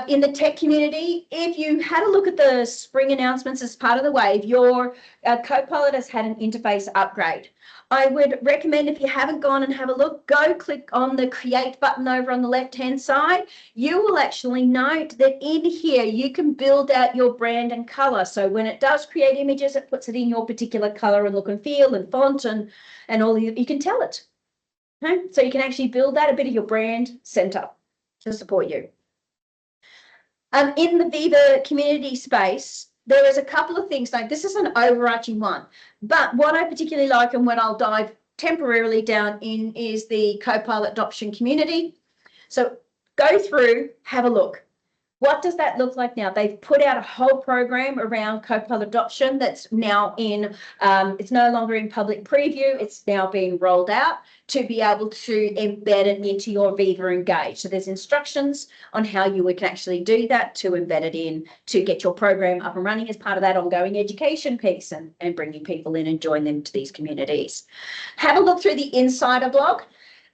In the tech community, if you had a look at the spring announcements as part of the wave, your Copilot has had an interface upgrade. I would recommend, if you haven't gone and have a look, go click on the create button over on the left-hand side. You will actually note that in here, you can build out your brand and color. So when it does create images, it puts it in your particular color and look and feel and font and all. You can tell it. Okay? So you can actually build that a bit of your brand center to support you. In the Viva community space, there is a couple of things. Like, this is an overarching one, but what I particularly like and what I'll dive temporarily down in is the Copilot adoption community. So go through, have a look. What does that look like now? They've put out a whole program around Copilot adoption that's now in, it's no longer in public preview. It's now being rolled out to be able to embed it into your Viva Engage. So there's instructions on how you can actually do that to embed it in to get your program up and running as part of that ongoing education piece and bringing people in and join them to these communities. Have a look through the Insider blog,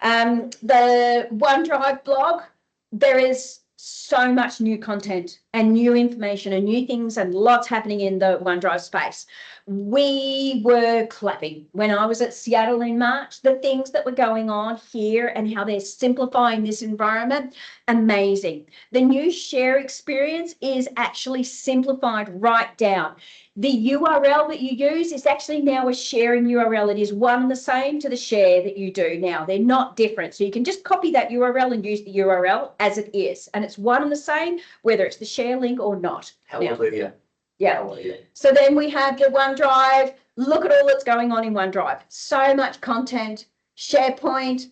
the OneDrive blog. There is so much new content and new information and new things and lots happening in the OneDrive space. We were clapping when I was at Seattle in March, the things that were going on here and how they're simplifying this environment. Amazing. The new share experience is actually simplified right down. The URL that you use is actually now a sharing URL. It is one and the same to the share that you do now. They're not different. So you can just copy that URL and use the URL as it is. And it's one and the same, whether it's the share link or not. Hallelujah. Yeah. Hallelujah. So then we have the OneDrive. Look at all that's going on in OneDrive. So much content, SharePoint,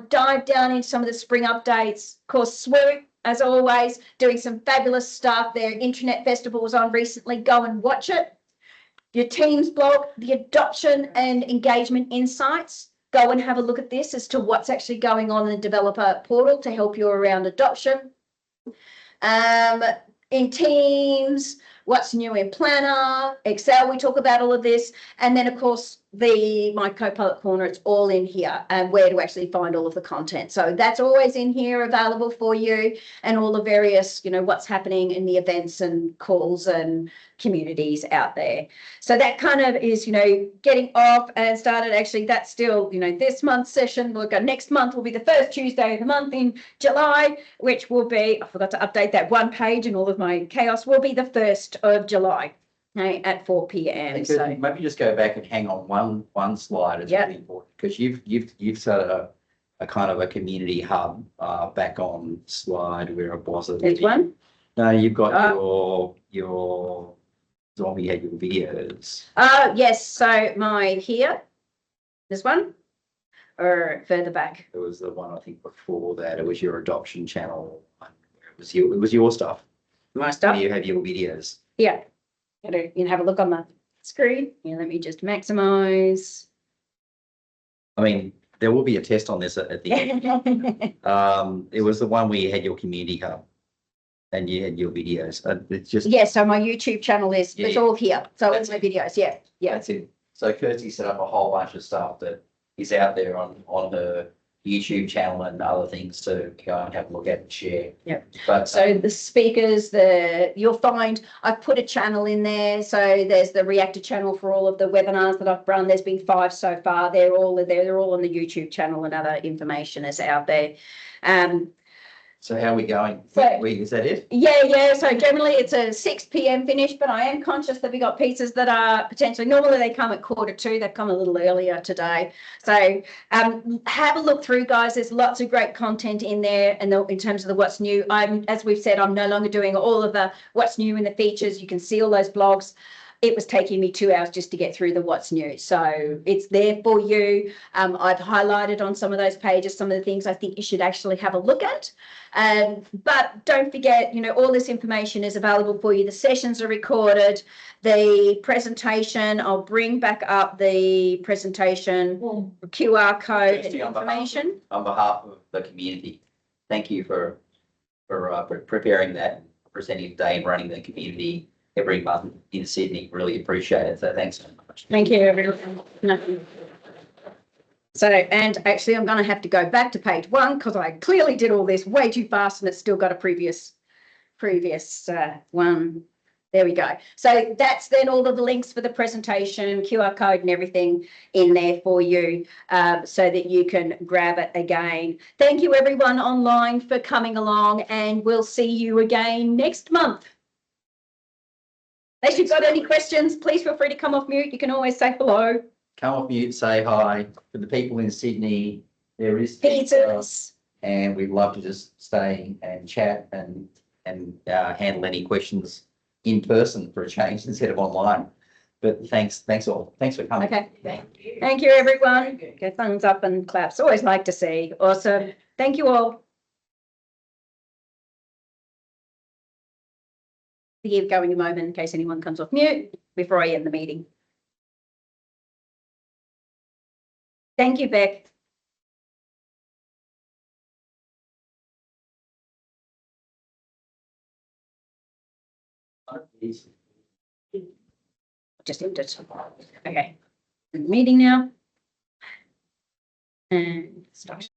dive down into some of the spring updates. Of course, Swoop, as always, doing some fabulous stuff. Their Internet Festival was on recently. Go and watch it. Your Teams blog, the adoption and engagement insights. Go and have a look at this as to what's actually going on in the developer portal to help you around adoption. In Teams, what's new in Planner, Excel, we talk about all of this. And then, of course, my Copilot Corner, it's all in here and where to actually find all of the content. So that's always in here available for you and all the various, what's happening in the events and calls and communities out there. So that kind of is, getting off and started. Actually, that's still, this month's session. We'll go next month will be the first Tuesday of the month in July, which will be, I forgot to update that one page and all of my chaos, will be the 1st of July. At 4 p.m. So maybe just go back and hang on one slide. It's really important because you've set a kind of a community hub back on slide where it was. This one? No, you've got your zombie had your videos. Yes. So this one, or further back. It was the one I think before that. It was your adoption channel. It was your stuff. My stuff. You have your videos. Yeah. You can have a look on the screen. Let me just maximize. I mean, there will be a test on this at the end. It was the one where you had your community hub and you had your videos. It's just so my YouTube channel it's all here. So it's my videos. Yeah. That's it. So Kirsty set up a whole bunch of stuff that is out there on her YouTube channel and other things to go and have a look at and share. Yeah. But so the speakers, you'll find I've put a channel in there. So there's the reactor channel for all of the webinars that I've run. There's been 5 so far. They're all there. They're all on the YouTube channel and other information is out there. So how are we going? Is that it? Yeah. So generally it's a 6 p.m. finish, but I am conscious that we got pieces that are potentially, normally they come at 1:45. They've come a little earlier today. So have a look through, guys. There's lots of great content in there. And in terms of the what's new, as we've said, I'm no longer doing all of the what's new in the features. You can see all those blogs. It was taking me 2 hours just to get through the what's new. So it's there for you. I've highlighted on some of those pages some of the things I think you should actually have a look at. But don't forget, all this information is available for you. The sessions are recorded. The presentation, I'll bring back up the presentation QR code and information. On behalf of the community, thank you for preparing that, presenting today and running the community every month in Sydney. Really appreciate it. So thanks so much. Thank you, everyone. So, and actually I'm going to have to go back to page 1 because I clearly did all this way too fast and it's still got a previous one. There we go. So that's then all of the links for the presentation, QR code and everything in there for you so that you can grab it again. Thank you everyone online for coming along and we'll see you again next month. If you've got any questions, please feel free to come off mute. You can always say hello. Come off mute, say hi. For the people in Sydney, there is pizzas. And we'd love to just stay and chat and handle any questions in person for a change instead of online. But thanks all. Thanks for coming. Okay. Thank you, everyone. Get thumbs up and claps. Always like to see. Awesome. Thank you all. Give going a moment in case anyone comes off mute before I end the meeting. Thank you, Beck. Just ended. Okay. Meeting now. And start.